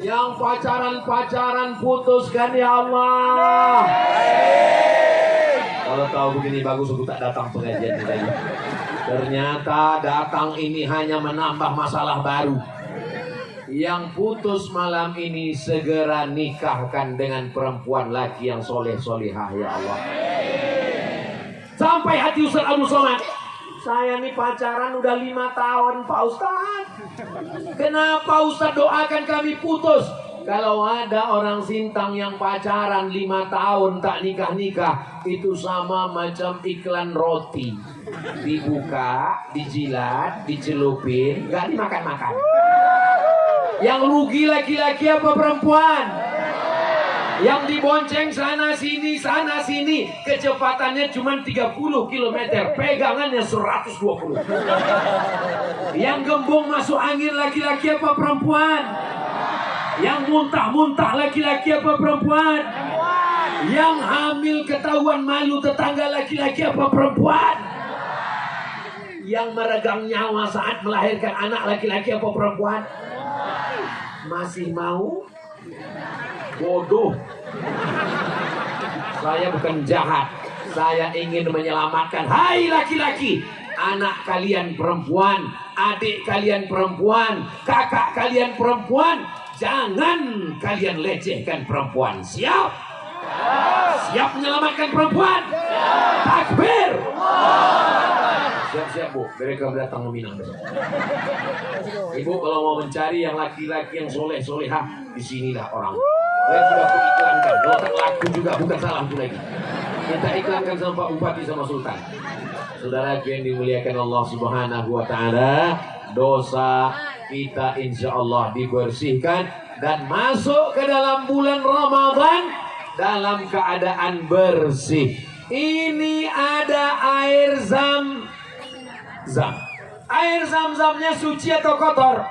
Yang pacaran-pacaran putuskan ya Allah. Kalau tahu begini bagus aku tak datang pengajian ini. Ternyata datang ini hanya menambah masalah baru. Yang putus malam ini segera nikahkan dengan perempuan laki yang soleh-solihah ya Allah. Sampai hati Ustaz Abdul Somad, saya nih pacaran udah 5 tahun Pak Ustaz. Kenapa Ustaz doakan kami putus? Kalau ada orang Sintang yang pacaran 5 tahun tak nikah-nikah, itu sama macam iklan roti. Dibuka, dijilat, dicelupin, gak dimakan-makan. Yang rugi laki-laki apa perempuan? Yang dibonceng sana sini, kecepatannya cuma 30 km, pegangannya 120. Yang gembung masuk angin laki-laki apa perempuan? Yang muntah-muntah laki-laki apa perempuan? Yang hamil ketahuan malu tetangga laki-laki apa perempuan? Yang meregang nyawa saat melahirkan anak laki-laki apa perempuan? Masih mau? Bodoh. Saya bukan jahat, saya ingin menyelamatkan. Hai laki-laki, anak kalian perempuan, adik kalian perempuan, kakak kalian perempuan, jangan kalian lecehkan perempuan. Siap? Siap menyelamatkan perempuan? Takbir. Siap-siap Bu, mereka datang meminang besok. Ibu kalau mau mencari yang laki-laki yang soleh-solehah, disinilah orang. Saya sudah iklankan, kalau tak laku juga bukan salahku lagi. Kita iklankan sama Pak Bupati sama Sultan. Saudara yang dimuliakan Allah Subhanahu wa Ta'ala, dosa kita insya Allah dibersihkan dan masuk ke dalam bulan Ramadan dalam keadaan bersih. Ini ada air zam-zam. Air zam-zamnya suci atau kotor?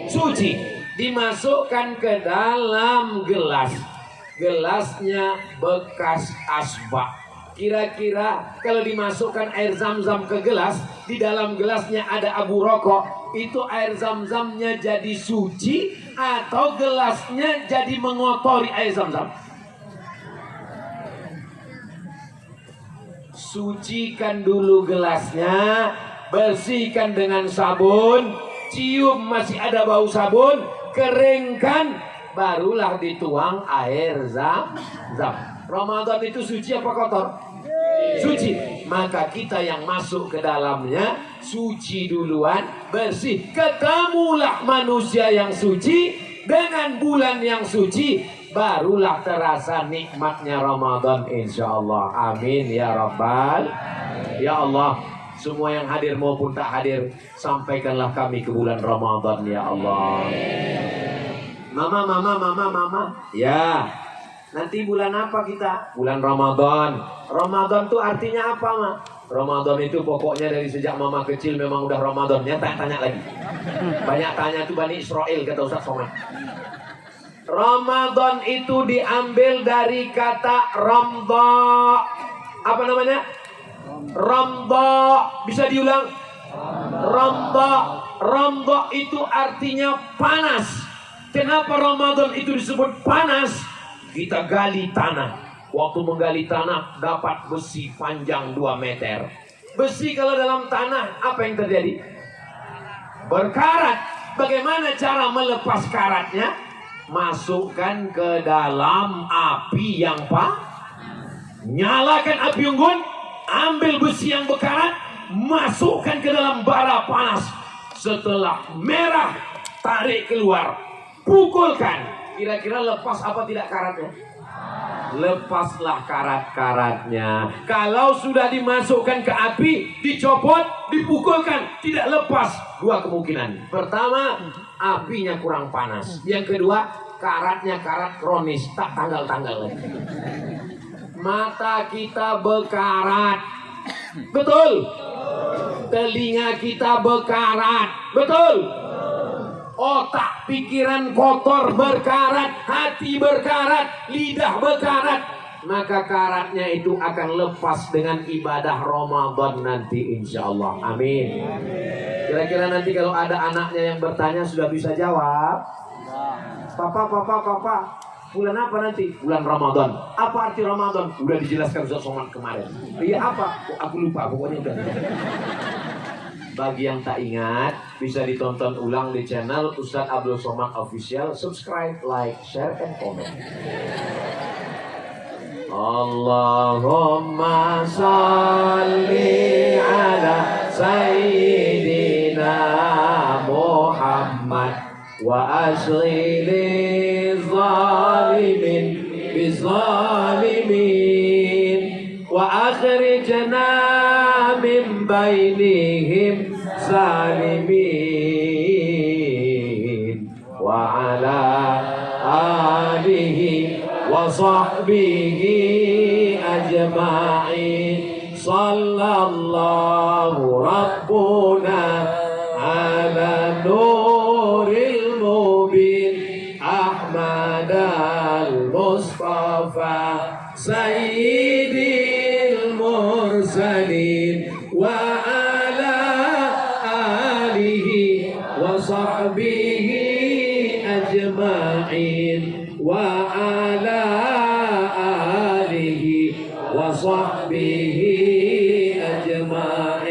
Suci. Dimasukkan ke dalam gelas. Gelasnya bekas asbak. Kira-kira kalau dimasukkan air zam-zam ke gelas, di dalam gelasnya ada abu rokok, itu air zam-zamnya jadi suci atau gelasnya jadi mengotori air zam-zam? sucikan dulu gelasnya, bersihkan dengan sabun, cium masih ada bau sabun, keringkan, barulah dituang air zam-zam. Ramadan itu suci apa kotor? Suci. Maka kita yang masuk ke dalamnya suci duluan, bersih. Ketemulah manusia yang suci dengan bulan yang suci, barulah terasa nikmatnya Ramadan insyaallah. Amin ya rabbal. Ya Allah, semua yang hadir maupun tak hadir, sampaikanlah kami ke bulan Ramadan ya Allah. Mama. Ya. Nanti bulan apa kita? Bulan Ramadan. Ramadan itu artinya apa, Ma? Ramadan itu pokoknya dari sejak mama kecil memang udah Ramadan. Ya, tanya lagi. Banyak tanya tuh Bani Israel, kata Ustaz Somad. Ramadan itu diambil dari kata ramda. Apa namanya? Ramda. Bisa diulang? Ramda. Ramda itu artinya panas. Kenapa Ramadan itu disebut panas? Kita gali tanah. Waktu menggali tanah dapat besi panjang 2 meter. Besi kalau dalam tanah apa yang terjadi? Berkarat. Bagaimana cara melepas karatnya? Masukkan ke dalam api yang nyalakan api unggun, ambil besi yang berkarat, masukkan ke dalam bara panas. Setelah merah, tarik keluar, pukulkan. Kira-kira lepas apa tidak karatnya? Lepaslah karat-karatnya. Kalau sudah dimasukkan ke api, dicopot, dipukulkan, tidak lepas. 2 kemungkinan. Pertama, apinya kurang panas. Yang kedua, karatnya karat kronis, tak tanggal-tanggal lagi. Mata kita berkarat, betul. Telinga kita berkarat, betul. Otak, pikiran kotor, berkarat, hati berkarat, lidah berkarat. Maka karatnya itu akan lepas dengan ibadah Ramadan nanti insyaallah. Amin. Kira-kira nanti kalau ada anaknya yang bertanya sudah bisa jawab. Papa, bulan apa nanti? Bulan Ramadan. Apa arti Ramadan? Udah dijelaskan Ustaz Somad kemarin. Iya apa? Aku lupa, pokoknya udah. Bagi yang tak ingat, bisa ditonton ulang di channel Ustadz Abdul Somad Official. Subscribe, like, share, and comment. Allahumma salli ala Sayyidina Muhammad wa ashghili zalimin bizalimin wa akhrijna min bainihim salimin wa ala alihi wa sahbihi ajma'in. Sallallahu rabbuna ala nuril mubin Ahmad al-Mustafa sayyidil mursalin wa ala alihi wa sahbihi ajma'in wa ala alihi wa sahbihi ajma'in.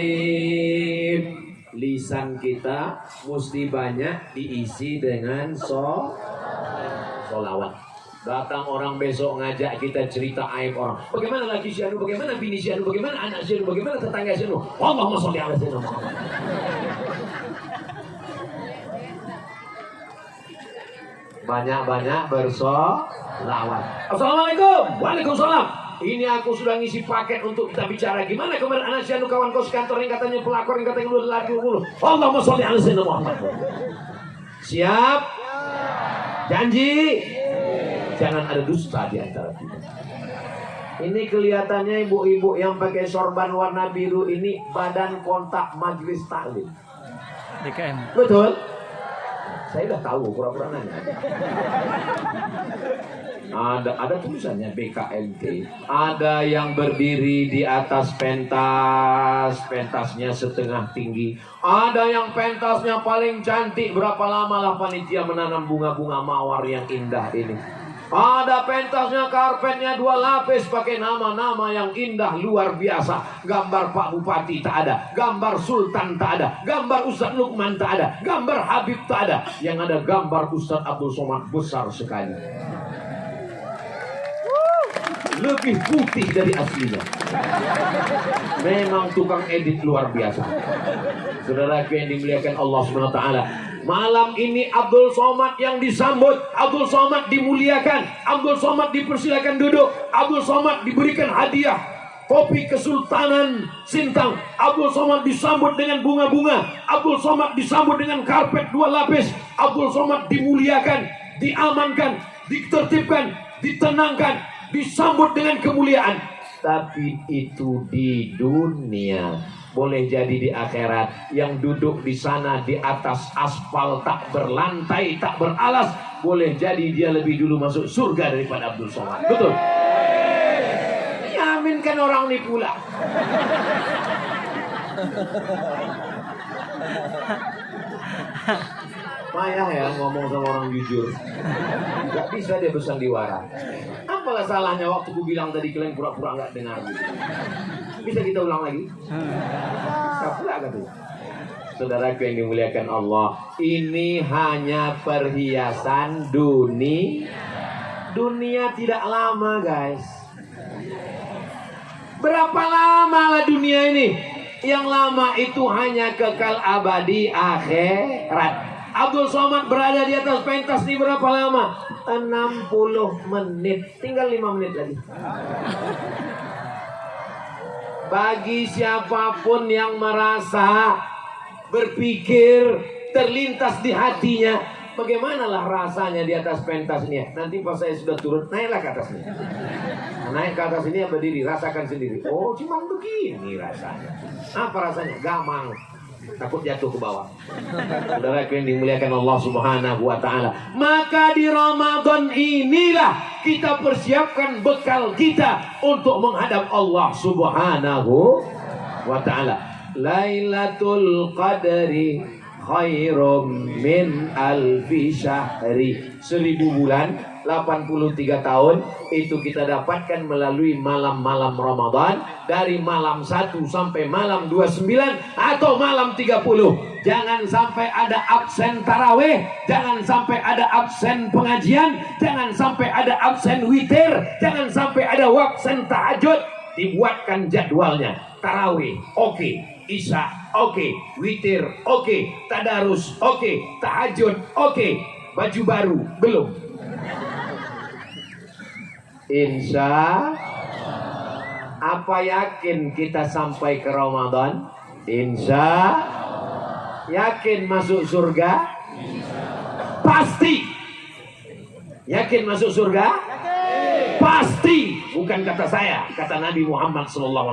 Lisan kita mesti banyak diisi dengan solawat. Datang orang besok ngajak kita cerita aib orang. Bagaimana laki si anu, bagaimana bini si anu, bagaimana anak si anu, bagaimana tetangga si anu. Allahumma sholli ala sayyidina Muhammad. Banyak-banyak bersolawat. Assalamualaikum. Waalaikumsalam. Ini aku sudah ngisi paket untuk kita bicara. Gimana kemarin anak si anu kawan kos kantor yang katanya pelakor yang katanya udah laki dulu. Allahumma sholli ala sayyidina Muhammad. Siap? Janji? Jangan ada dusta di antara kita. Ini kelihatannya ibu-ibu yang pakai sorban warna biru ini badan kontak majelis taklim. DKM. Betul? Saya udah tahu, pura-pura nanya. Ada tulisannya BKMT. Ada yang berdiri di atas pentas, pentasnya setengah tinggi. Ada yang pentasnya paling cantik. Berapa lama lah panitia menanam bunga-bunga mawar yang indah ini. Ada pentasnya, karpetnya 2 lapis, pakai nama-nama yang indah luar biasa. Gambar Pak Bupati tak ada, gambar Sultan tak ada, gambar Ustadz Lukman tak ada, gambar Habib tak ada. Yang ada gambar Ustadz Abdul Somad besar sekali, lebih putih dari aslinya. Memang tukang edit luar biasa. Saudaraku yang dimuliakan Allah Subhanahu wa taala, malam ini Abdul Somad yang disambut, Abdul Somad dimuliakan, Abdul Somad dipersilakan duduk, Abdul Somad diberikan hadiah kopi Kesultanan Sintang, Abdul Somad disambut dengan bunga-bunga, Abdul Somad disambut dengan karpet 2 lapis, Abdul Somad dimuliakan, diamankan, ditertibkan, ditenangkan, disambut dengan kemuliaan. Tapi itu di dunia. Boleh jadi di akhirat yang duduk di sana di atas aspal tak berlantai, tak beralas, boleh jadi dia lebih dulu masuk surga daripada Abdul Somad. Betul? Yaminkan orang ini pula. Payah ya ngomong sama orang jujur. Gak bisa dia bersandiwara. Apalah salahnya waktu ku bilang tadi kalian pura-pura gak dengar gitu. Bisa kita ulang lagi? Bisa pula kan tuh. Saudaraku yang dimuliakan Allah, ini hanya perhiasan dunia. Dunia tidak lama guys. Berapa lama lah dunia ini? Yang lama itu hanya kekal abadi akhirat. Abdul Somad berada di atas pentas ini berapa lama? 60 menit. Tinggal 5 menit lagi. Bagi siapapun yang merasa, berpikir, terlintas di hatinya, bagaimanalah rasanya di atas pentas ini? Nanti pas saya sudah turun, naiklah ke atas ini. Naik ke atas ini, berdiri, rasakan sendiri. Oh, cuma begini rasanya. Apa rasanya? Gamang. Takut jatuh ke bawah. Saudara yang dimuliakan Allah Subhanahu wa taala, maka di Ramadan inilah kita persiapkan bekal kita untuk menghadap Allah Subhanahu wa taala. Lailatul Qadri khairum min alfi syahri. 1000 bulan, 83 tahun itu kita dapatkan melalui malam-malam Ramadan, dari malam 1 sampai malam 29 atau malam 30. Jangan sampai ada absen tarawih, jangan sampai ada absen pengajian, jangan sampai ada absen witir, jangan sampai ada absen tahajud. Dibuatkan jadwalnya. Tarawih oke, Isya oke, witir oke, tadarus oke, tahajud oke, baju baru belum. Insya apa yakin kita sampai ke Ramadan? Insya yakin masuk surga? Pasti. Yakin masuk surga? Pasti. Bukan kata saya, kata Nabi Muhammad SAW.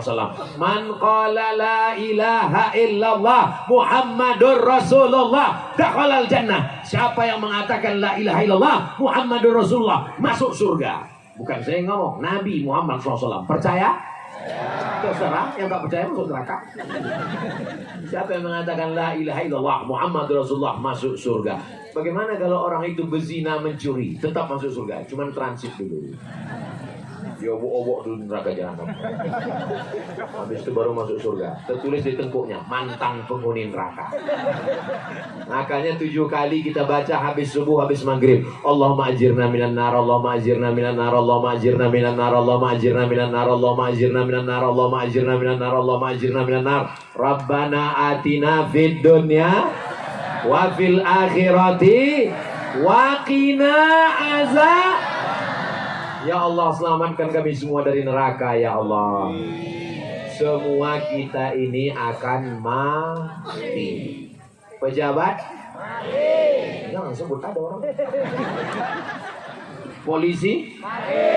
Man qala la ilaha illallah Muhammadur Rasulullah dakhalal jannah. Siapa yang mengatakan la ilaha illallah Muhammadur Rasulullah masuk surga. Bukan saya yang ngomong, Nabi Muhammad SAW. Percaya? Terserah, yang tak percaya masuk neraka. Siapa yang mengatakan la ilaha illallah Muhammadur Rasulullah masuk surga. Bagaimana kalau orang itu berzina, mencuri, tetap masuk surga, cuman transit dulu. Dia obok-obok dulu neraka jahanam. Habis itu baru masuk surga. Tertulis di tengkuknya, mantan penghuni neraka. Makanya 7 kali kita baca habis subuh, habis maghrib. Allahumma ajirna minan nar, Allahumma ajirna minan nar, Allahumma ajirna minan nar, Allahumma ajirna minan nar, Allahumma ajirna minan nar, Allahumma ajirna minan nar, Allahumma ajirna minan nar. Rabbana atina fid dunya wa fil akhirati wa qina azab. Ya Allah, selamatkan kami semua dari neraka ya Allah. Semua kita ini akan mati. Pejabat mati. Jangan sebut ada orang. Polisi mati.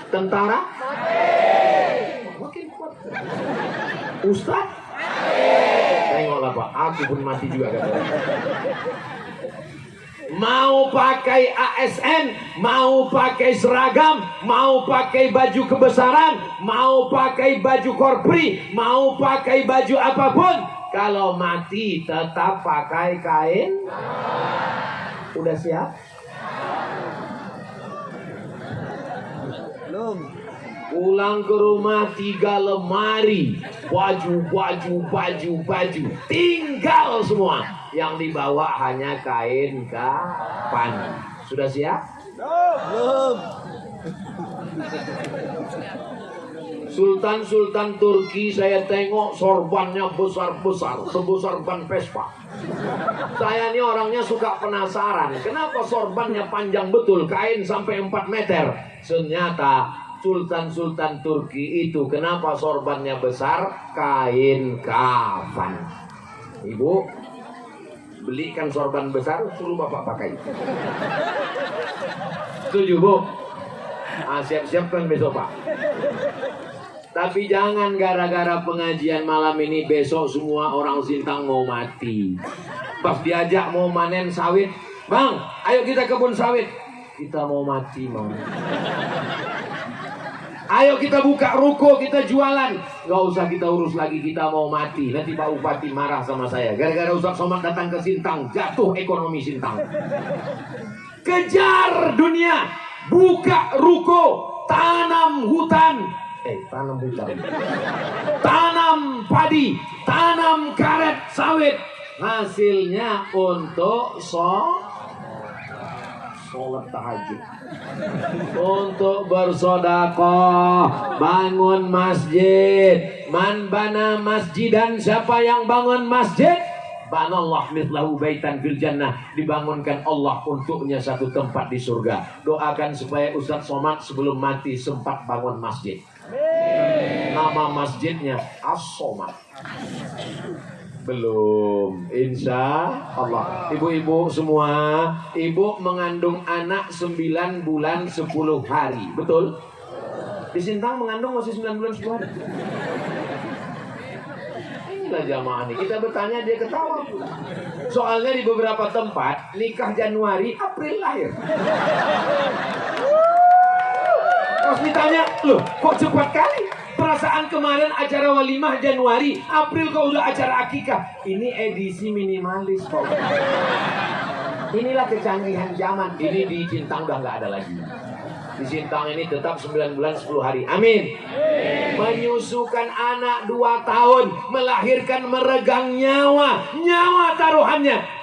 Tentara mati. Makin kuat. Ustaz mati. Tengoklah Pak, aku pun mati juga katanya. Mau pakai ASN, mau pakai seragam, mau pakai baju kebesaran, mau pakai baju korpri, mau pakai baju apapun, Kalau mati tetap pakai kain. Udah siap? Belum. Pulang ke rumah 3 lemari, baju, tinggal semua. Yang dibawa hanya kain kafan. Sudah siap? Belum. Sultan-sultan Turki saya tengok sorbannya besar-besar, sebesar ban Vespa. Saya ini orangnya suka penasaran, kenapa sorbannya panjang betul, kain sampai 4 meter. Ternyata sultan-sultan Turki itu kenapa sorbannya besar, kain kafan. Ibu, belikan sorban besar, suruh bapak pakai. Setuju, Bu? Siap-siapkan besok, Pak. Tapi jangan gara-gara pengajian malam ini besok semua orang Sintang mau mati. Pas diajak mau manen sawit, Bang, ayo kita kebun sawit. Kita mau mati, Bang. Ayo kita buka ruko, kita jualan. Gak usah kita urus lagi, kita mau mati. Nanti Pak Bupati marah sama saya. Gara-gara Ustaz Somad datang ke Sintang, jatuh ekonomi Sintang. Kejar dunia, buka ruko, tanam hutan. Tanam hutan. Tanam padi, tanam karet sawit. Hasilnya untuk sholat tahajud, untuk bersodakoh, bangun masjid. Man bana masjidan, siapa yang bangun masjid, banallah mithlahu baitan fil jannah, dibangunkan Allah untuknya satu tempat di surga. Doakan supaya Ustaz Somad sebelum mati sempat bangun masjid. Nama masjidnya As-Somad. Belum, insya Allah. Ibu-ibu semua, ibu mengandung anak 9 bulan 10 hari, betul? Di Sintang mengandung masih 9 bulan 10 hari. Inilah jamaah nih, kita bertanya dia ketawa. Soalnya di beberapa tempat nikah Januari, April lahir. Terus ditanya, loh kok cepat kali? Perasaan kemarin acara walimah Januari, April kok udah acara akikah. Ini edisi minimalis kok. Inilah kecanggihan zaman. Ini di Sintang udah nggak ada lagi. Di Sintang ini tetap 9 bulan 10 hari. Amin. Menyusukan anak 2 tahun, melahirkan meregang nyawa. Nyawa taruhannya.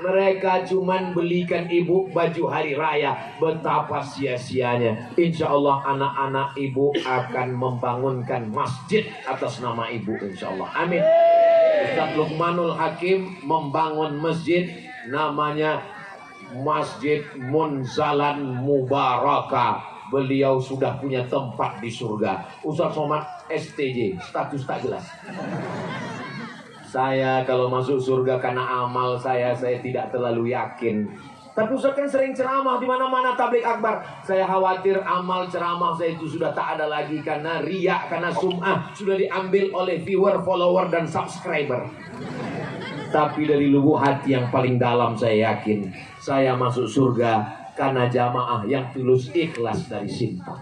Mereka cuman belikan ibu baju hari raya. Betapa sia-sianya. Insya Allah anak-anak ibu akan membangunkan masjid atas nama ibu, insya Allah. Amin. Ustaz Luqmanul Hakim membangun masjid, namanya Masjid Munzalan Mubaraka. Beliau sudah punya tempat di surga. Ustaz Somad STJ, status tak jelas. Saya kalau masuk surga karena amal saya tidak terlalu yakin. Tapi Ustaz kan sering ceramah di mana-mana tabligh akbar. Saya khawatir amal ceramah saya itu sudah tak ada lagi karena riya, karena sum'ah sudah diambil oleh viewer, follower dan subscriber. Tapi dari lubuk hati yang paling dalam saya yakin saya masuk surga karena jamaah yang tulus ikhlas dari Sintang.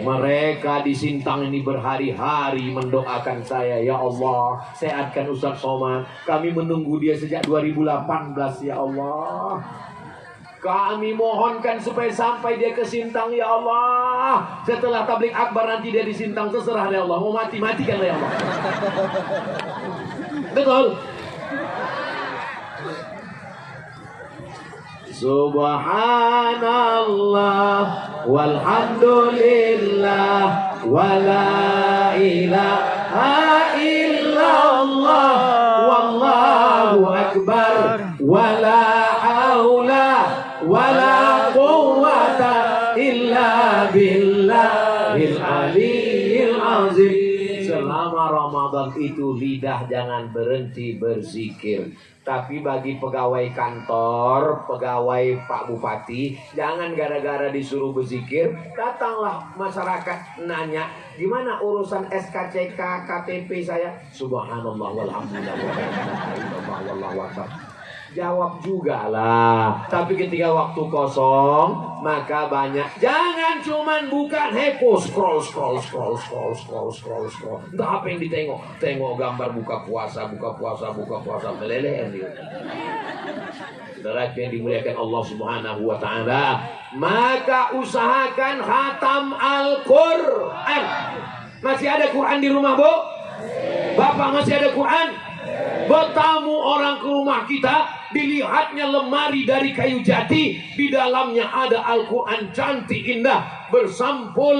Mereka di Sintang ini berhari-hari mendoakan saya, ya Allah, sehatkan Ustaz Somad. Kami menunggu dia sejak 2018, ya Allah. Kami mohonkan supaya sampai dia ke Sintang, ya Allah. Setelah tabligh akbar nanti dia di Sintang, terserah ya Allah. Mau mati-matikan ya Allah. Betul. Subhanallah walhamdulillah wala ilaha illallah wallahu akbar wala haula wala quwwata illa billahil aliyyil azim. Selama Ramadan itu lidah jangan berhenti berzikir. Tapi bagi pegawai kantor, pegawai Pak Bupati, jangan gara-gara disuruh berzikir, datanglah masyarakat nanya, gimana urusan SKCK, KTP saya? Subhanallah walhamdulillah wallahu akbar. Jawab juga lah. Tapi ketika waktu kosong, maka banyak. Jangan cuman buka scroll. Entah apa yang ditengok. Tengok gambar buka puasa, meleleh dia. Saudara yang dimuliakan Allah Subhanahu wa taala, maka usahakan khatam Al-Qur'an. Masih ada Quran di rumah, Bu? Bapak masih ada Quran? Bertamu orang ke rumah kita, dilihatnya lemari dari kayu jati, di dalamnya ada Al-Quran cantik indah, bersampul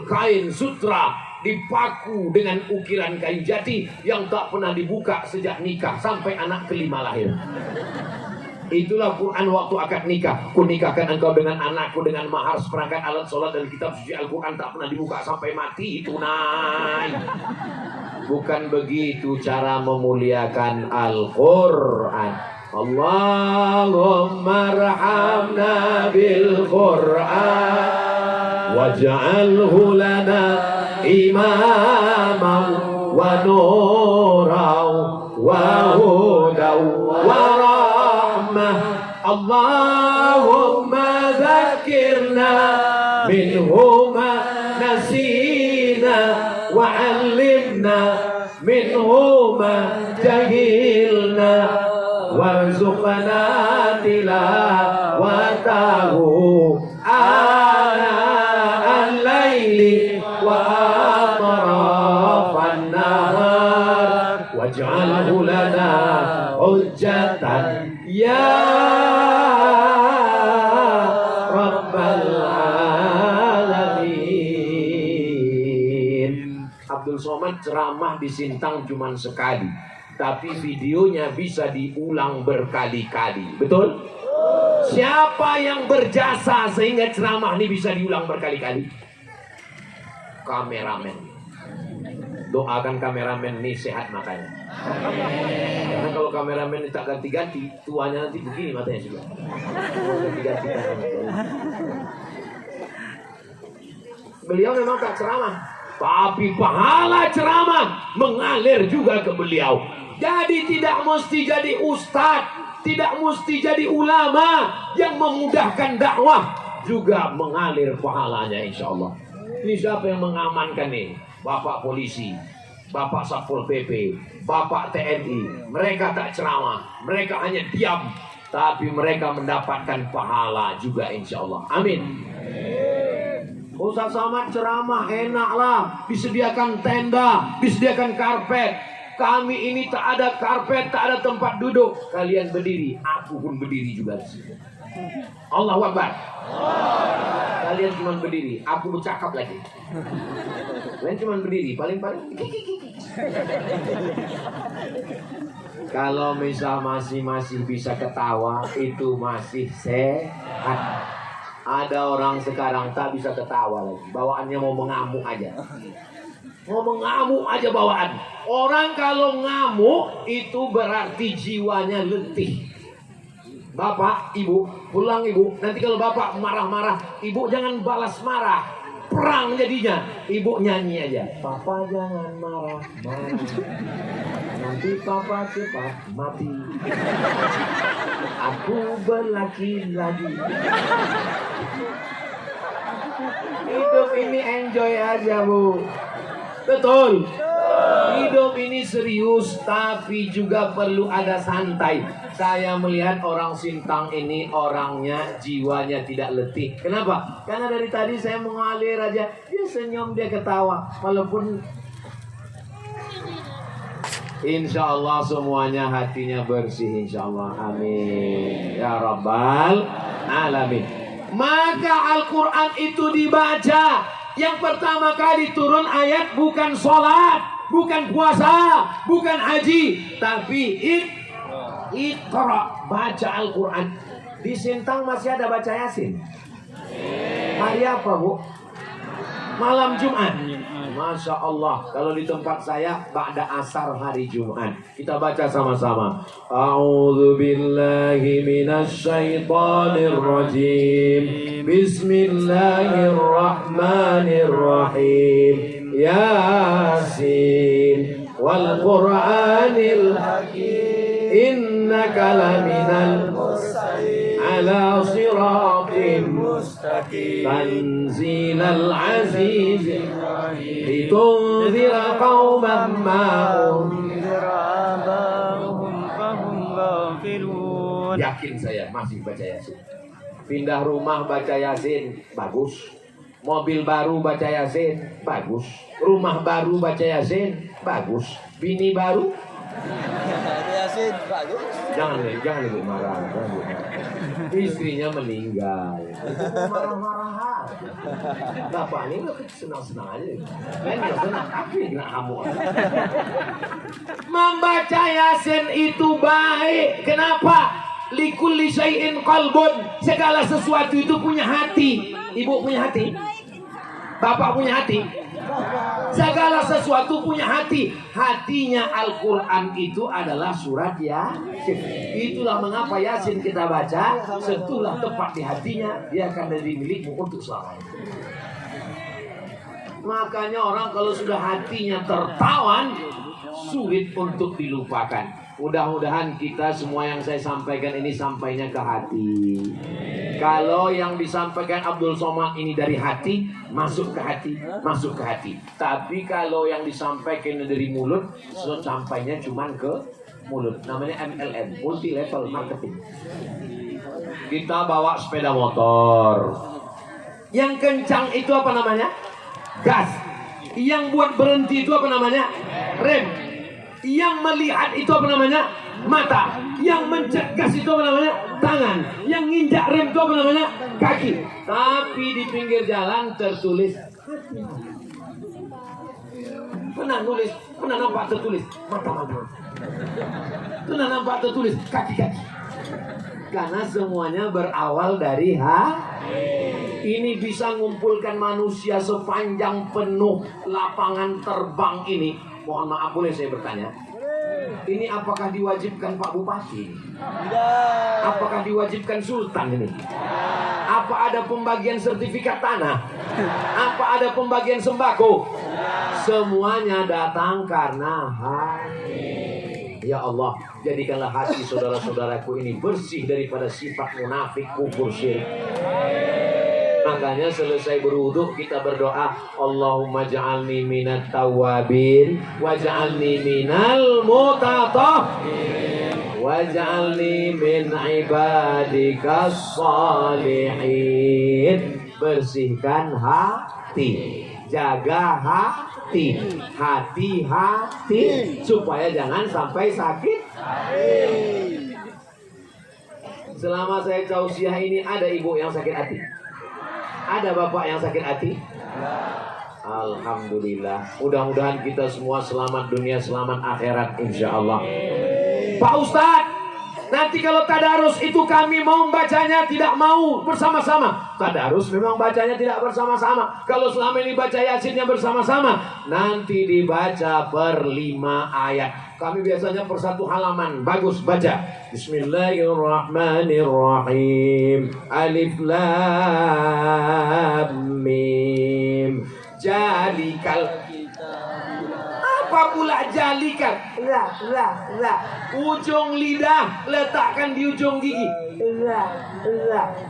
kain sutra, dipaku dengan ukiran kayu jati yang tak pernah dibuka sejak nikah sampai anak kelima lahir. Itulah Quran waktu akad nikah. Kunikahkan engkau dengan anakku dengan mahar seperangkat alat sholat dan kitab suci Al-Quran tak pernah dibuka sampai mati. Itu naik. Bukan begitu cara memuliakan Al-Quran. Allahumma rahamna bil Quran waj'alhu lana imaman wa nuran wa hudan wa rahmah. Allahumma dzakirna minhu ma nasina wa 'allimna minhu ma jahilna warzuqna tilawatahu ana al-laili wa atrafan nahar waj'alhu lana hujjatan ya rabbal alamin. Abdul Somad ceramah di Sintang cuma sekali, tapi videonya bisa diulang berkali-kali. Betul? Siapa yang berjasa sehingga ceramah ini bisa diulang berkali-kali? Kameramen. Doakan kameramen ini sehat matanya. Karena kalau kameramen ini tak ganti-ganti, tuanya nanti begini matanya juga. Ganti-ganti. Beliau memang tak ceramah, tapi pahala ceramah mengalir juga ke beliau. Jadi tidak mesti jadi ustadz, tidak mesti jadi ulama yang memudahkan dakwah, juga mengalir pahalanya insya Allah. Ini siapa yang mengamankan nih? Bapak polisi, Bapak Satpol PP, Bapak TNI. Mereka tak ceramah, mereka hanya diam, tapi mereka mendapatkan pahala juga insya Allah. Amin. Ustaz Somad ceramah enaklah, disediakan tenda, disediakan karpet. Kami ini tak ada karpet, tak ada tempat duduk. Kalian berdiri, aku pun berdiri juga di situ. Allahu Akbar. Kalian cuma berdiri, aku bercakap lagi. Kalian cuma berdiri, paling-paling. Kalau misal masih bisa ketawa, itu masih sehat. Ada orang sekarang tak bisa ketawa lagi, bawaannya mau mengamuk aja. Mau mengamuk aja bawaan. Orang kalau ngamuk itu berarti jiwanya letih. Bapak, ibu, pulang ibu. Nanti kalau bapak marah-marah, ibu jangan balas marah. Perang jadinya. Ibu nyanyi aja. Papa jangan marah-marah. Nanti papa cepat mati. Aku berlaki-laki. Hidup ini enjoy aja, Bu. Betul. Hidup ini serius, tapi juga perlu ada santai. Saya melihat orang Sintang ini orangnya, jiwanya tidak letih. Kenapa? Karena dari tadi saya mengalir aja. Dia senyum, dia ketawa. Walaupun insya Allah semuanya hatinya bersih, insya Allah. Amin. Ya Rabbal Alamin. Maka Al-Quran itu dibaca. Yang pertama kali turun ayat bukan sholat, bukan puasa, bukan haji, tapi Iqra, baca Al-Quran. Di Sintang masih ada baca Yasin. Hari apa, Bu? Malam Jumat. Masya Allah. Kalau di tempat saya ba'da asar hari Jumat. Kita baca sama-sama. A'udzu billahi minasy syaithanir rajim. Bismillahirrahmanirrahim. Yasin wal Qur'anil hakim. innaka laminal ala siratim tanzilal aziz litunzira qauman ma'um. Yakin saya masih baca Yasin. Pindah rumah baca Yasin, bagus. Mobil baru baca Yasin, bagus. Rumah baru baca Yasin, bagus. Bini baru Yasin bagus. jangan ibu marah. Istrinya meninggal. Marah-marah. Bapak ini udah senang-senang aja. Lain nggak senang, tapi nggak kamu. Membaca Yasin itu baik. Kenapa? Likulli syai'in qalbun. Segala sesuatu itu punya hati. Ibu punya hati? Bapak punya hati? Segala sesuatu punya hati. Hatinya Al-Quran itu adalah surat Yasin. Itulah mengapa Yasin kita baca, sentuhlah tepat di hatinya, dia akan menjadi milikmu untuk selamanya. Makanya orang kalau sudah hatinya tertawan, sulit untuk dilupakan. Mudah-mudahan kita semua yang saya sampaikan ini sampainya ke hati. Kalau yang disampaikan Abdul Somad ini dari hati, masuk ke hati, masuk ke hati. Tapi kalau yang disampaikan dari mulut, sampainya cuma ke mulut. Namanya MLM, multi level marketing. Kita bawa sepeda motor. Yang kencang itu apa namanya? Gas. Yang buat berhenti itu apa namanya? Rem. Yang melihat itu apa namanya? Mata. Yang mencegah itu apa namanya? Tangan. Yang nginjak rem itu apa namanya? Kaki. Tapi di pinggir jalan tertulis hati. Pernah nulis, pernah nampak tertulis mata-mata. Pernah nampak tertulis kaki-kaki. Karena semuanya berawal dari ini bisa mengumpulkan manusia sepanjang penuh lapangan terbang ini. Mohon maaf, boleh saya bertanya? Ini apakah diwajibkan Pak Bupati? Apakah diwajibkan Sultan ini? Apa ada pembagian sertifikat tanah? Apa ada pembagian sembako? Semuanya datang karena hati. Ya Allah, jadikanlah hati saudara-saudaraku ini bersih daripada sifat munafik, kufur, syirik. Makanya selesai berwudu kita berdoa, Allahumma ja'alni minat tawabin waj'alni minal mutatahhirin waj'alni min ibadikas salihin. Bersihkan hati, jaga hati, hati-hati supaya jangan sampai sakit. Selama saya tausiah ini ada ibu yang sakit hati? Ada bapak yang sakit hati? Alhamdulillah. Mudah-mudahan kita semua selamat dunia, selamat akhirat, insya Allah. Pak Ustadz, nanti kalau tadarus itu kami mau bacanya tidak mau bersama-sama. Tadarus memang bacanya tidak bersama-sama. Kalau selama ini baca Yasinnya bersama-sama, nanti dibaca per 5 ayat. Kami biasanya per 1 halaman. Bagus, baca. Bismillahirrahmanirrahim. Alif lam mim. Jalikal. Apa pula jalikan? La. Ujung lidah letakkan di ujung gigi. La.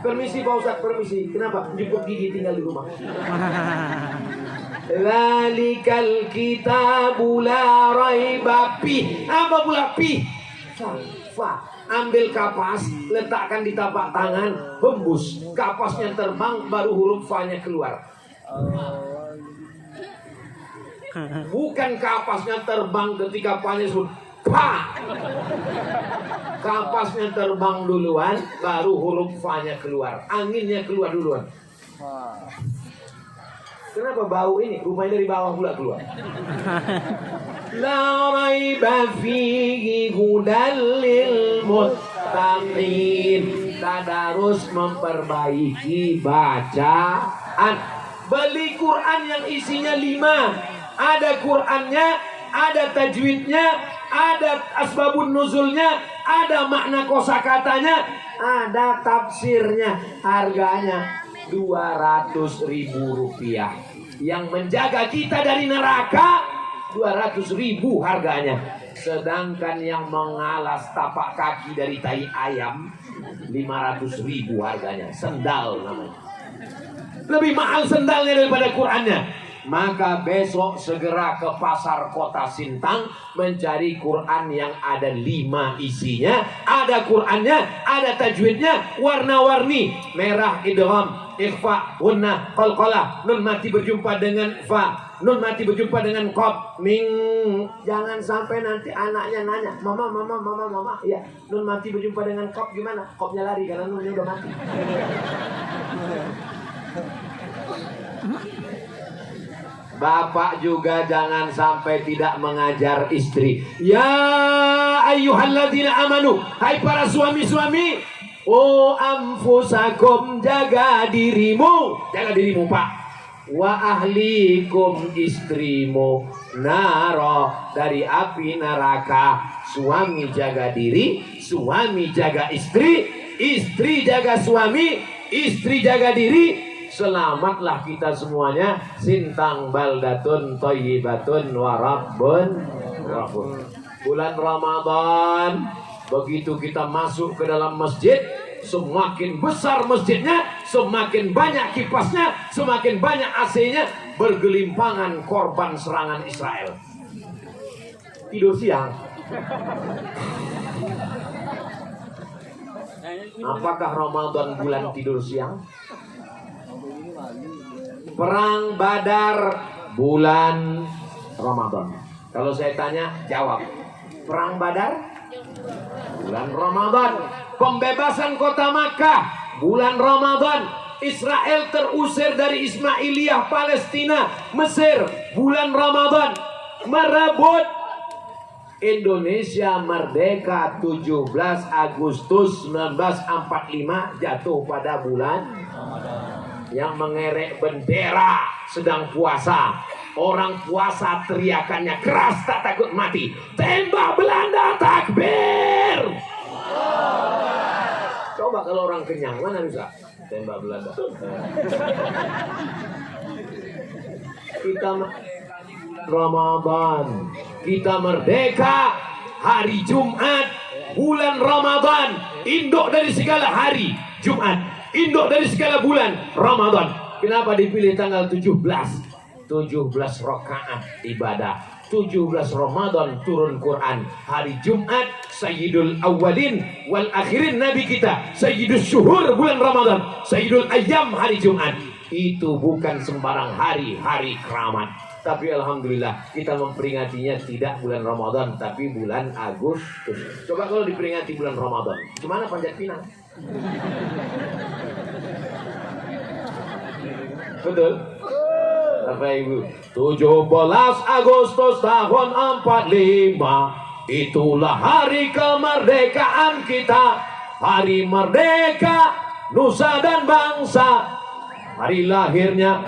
Permisi Pak Ustadz, permisi. Kenapa? Jemput gigi tinggal di rumah. Zalikal kitabu la raiba fi. Apa pula fi? Fa. Ambil kapas, letakkan di tapak tangan, hembus. Kapasnya terbang, baru huruf fa-nya keluar. Bukan kapasnya terbang ketika fa-nya sudah pa. Kapasnya terbang duluan, baru huruf fa-nya keluar. Anginnya keluar duluan. Kenapa bau ini? Rupanya dari bawah pula keluar. La raiba fihi hudal lil muttaqin. Tadarus memperbaiki bacaan. Beli Quran yang isinya 5. Ada Qurannya, ada tajwidnya, ada asbabun nuzulnya, ada makna kosakatanya, ada tafsirnya. Harganya 200.000 rupiah. Yang menjaga kita dari neraka 200.000 harganya. Sedangkan yang mengalas tapak kaki dari tai ayam 500.000 harganya. Sendal namanya. Lebih mahal sendalnya daripada Qurannya. Maka besok segera ke pasar kota Sintang mencari Quran yang ada 5 isinya. Ada Qurannya, ada tajwidnya, warna-warni. Merah idgham, ikhfa, gunnah, qalqalah. Nun mati berjumpa dengan fa, nun mati berjumpa dengan qaf, ming. Jangan sampai nanti anaknya nanya, mama, ya, nun mati berjumpa dengan qaf gimana? Qafnya lari karena nunnya udah mati. Bapak juga jangan sampai tidak mengajar istri. Ya ayyuhalladzina amanu, hai para suami-suami, oh anfusakum, jaga dirimu Pak. Wa ahlikum, istrimu, naro, dari api neraka. Suami jaga diri, suami jaga istri, istri jaga suami, istri jaga diri. Selamatlah kita semuanya. Sintang baldatun thayyibatun wa rabbun ghafur. Bulan Ramadan, begitu kita masuk ke dalam masjid, semakin besar masjidnya, semakin banyak kipasnya, semakin banyak AC-nya, bergelimpangan korban serangan Israel. Tidur siang. Apakah Ramadan bulan tidur siang? Perang Badar bulan Ramadan. Kalau saya tanya, jawab. Perang Badar bulan Ramadan. Pembebasan kota Makkah bulan Ramadan. Israel terusir dari Ismailiyah Palestina, Mesir bulan Ramadan. Merebut Indonesia merdeka 17 Agustus 1945 jatuh pada bulan Ramadan. Yang mengerek bendera sedang puasa. Orang puasa teriakannya keras, tak takut mati. Tembak Belanda, takbir. Coba kalau orang kenyang, mana bisa tembak Belanda? Kita Ramadan, kita merdeka hari Jumat bulan Ramadan. Induk dari segala hari Jumat, induk dari segala bulan Ramadan. Kenapa dipilih tanggal 17? 17 rakaat ibadah, 17 Ramadan turun Quran. Hari Jumat Sayyidul Awwalin wal Akhirin, Nabi kita Sayyidul Syuhur bulan Ramadan, Sayyidul Ayyam hari Jumat. Itu bukan sembarang hari, hari keramat. Tapi alhamdulillah kita memperingatinya tidak bulan Ramadan, tapi bulan Agustus. Coba kalau diperingati bulan Ramadan, gimana Panjat Pinang? Betul? Bapak Ibu, 17 Agustus tahun 45, itulah hari kemerdekaan kita. Hari merdeka nusa dan bangsa, hari lahirnya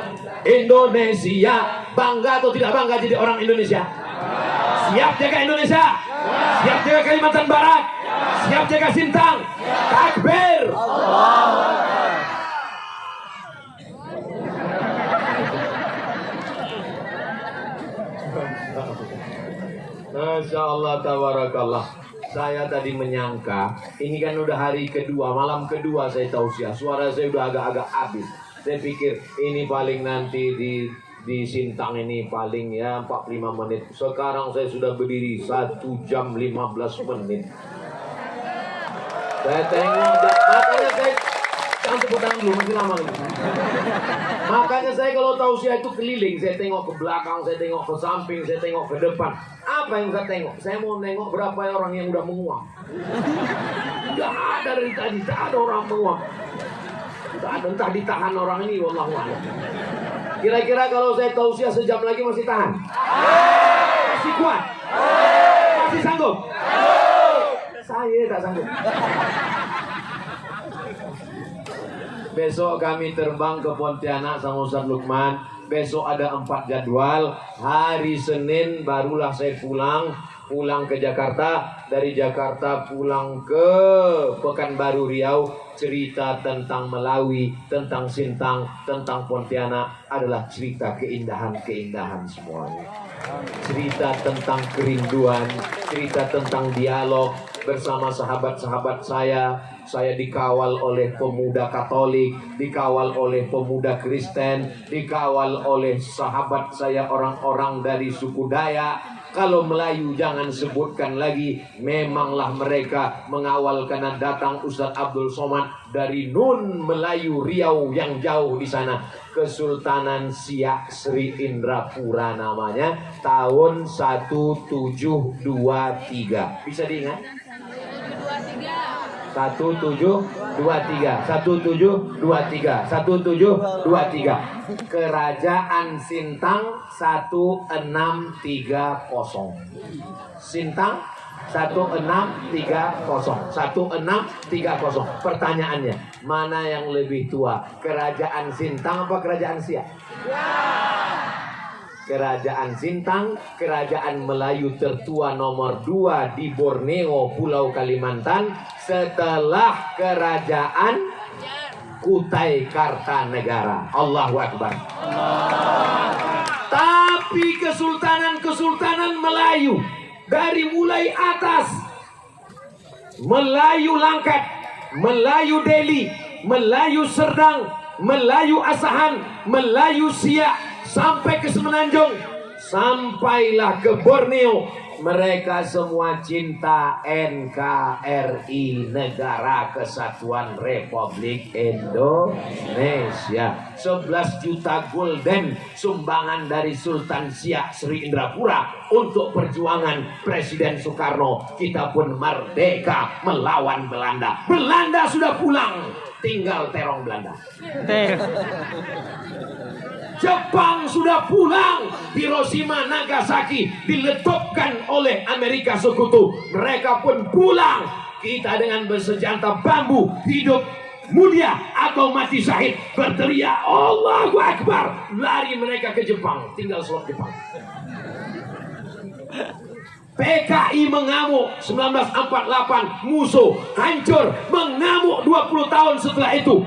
Indonesia. Bangga atau tidak bangga jadi orang Indonesia? Siap jaga Indonesia? Siap jaga Kalimantan Barat? Siap jaga Sintang? Takbir! Masya Allah, tabarakallah. Saya tadi menyangka, ini kan udah hari kedua, malam kedua saya tausiah. Suara saya udah agak-agak habis. Saya pikir ini paling nanti di Sintang ini paling ya 45 menit. Sekarang saya sudah berdiri 1 jam 15 menit. Saya tengok, makanya saya jangan tepuk tangan dulu, masih lama ini. Makanya saya kalau tausiah itu keliling, saya tengok ke belakang, saya tengok ke samping, saya tengok ke depan. Apa yang saya tengok? Saya mau nengok berapa orang yang udah menguap. Tidak ada dari tadi, tidak ada orang menguap. Tidak ada, entah ditahan orang ini, wallahu a'lam. Kira-kira kalau saya tausiah sejam lagi masih tahan? Masih kuat? Masih sanggup? Saya tak sanggup. Besok kami terbang ke Pontianak sama Ustaz Lukman. Besok ada 4 jadwal. Hari Senin barulah saya pulang. pulang ke Jakarta, dari Jakarta pulang ke Pekanbaru Riau, cerita tentang Melawi, tentang Sintang, tentang Pontianak adalah cerita keindahan-keindahan semuanya. Cerita tentang kerinduan, cerita tentang dialog bersama sahabat-sahabat saya. Saya dikawal oleh pemuda Katolik, dikawal oleh pemuda Kristen, dikawal oleh sahabat saya orang-orang dari suku Dayak. Kalau Melayu jangan sebutkan lagi. Memanglah mereka mengawal karena datang Ustadz Abdul Somad dari Nun Melayu Riau yang jauh di sana. Kesultanan Siak Sri Indrapura namanya, tahun 1723. Bisa diingat? 1723. Kerajaan Sintang 1630. Sintang 1630. Pertanyaannya, mana yang lebih tua? Kerajaan Sintang apa kerajaan Siak? Kerajaan Sintang, kerajaan Melayu tertua nomor 2 di Borneo, Pulau Kalimantan, setelah kerajaan Kutai Kartanegara. Allahu Akbar. Tapi kesultanan Melayu, dari mulai atas, Melayu Langkat, Melayu Delhi, Melayu Serdang, Melayu Asahan, Melayu Siak, sampai ke Semenanjung, sampailah ke Borneo. Mereka semua cinta NKRI, Negara Kesatuan Republik Indonesia. 11 juta gulden sumbangan dari Sultan Siak Sri Indrapura untuk perjuangan Presiden Soekarno. Kita pun merdeka melawan Belanda. Belanda sudah pulang, tinggal terong Belanda. Jepang sudah pulang, Hiroshima Nagasaki diletupkan oleh Amerika Sekutu. Mereka pun pulang. Kita dengan bersenjata bambu hidup mulia atau mati syahid, berteriak Allahu Akbar, lari mereka ke Jepang, tinggal slot Jepang. PKI mengamuk 1948, musuh hancur, mengamuk 20 tahun setelah itu.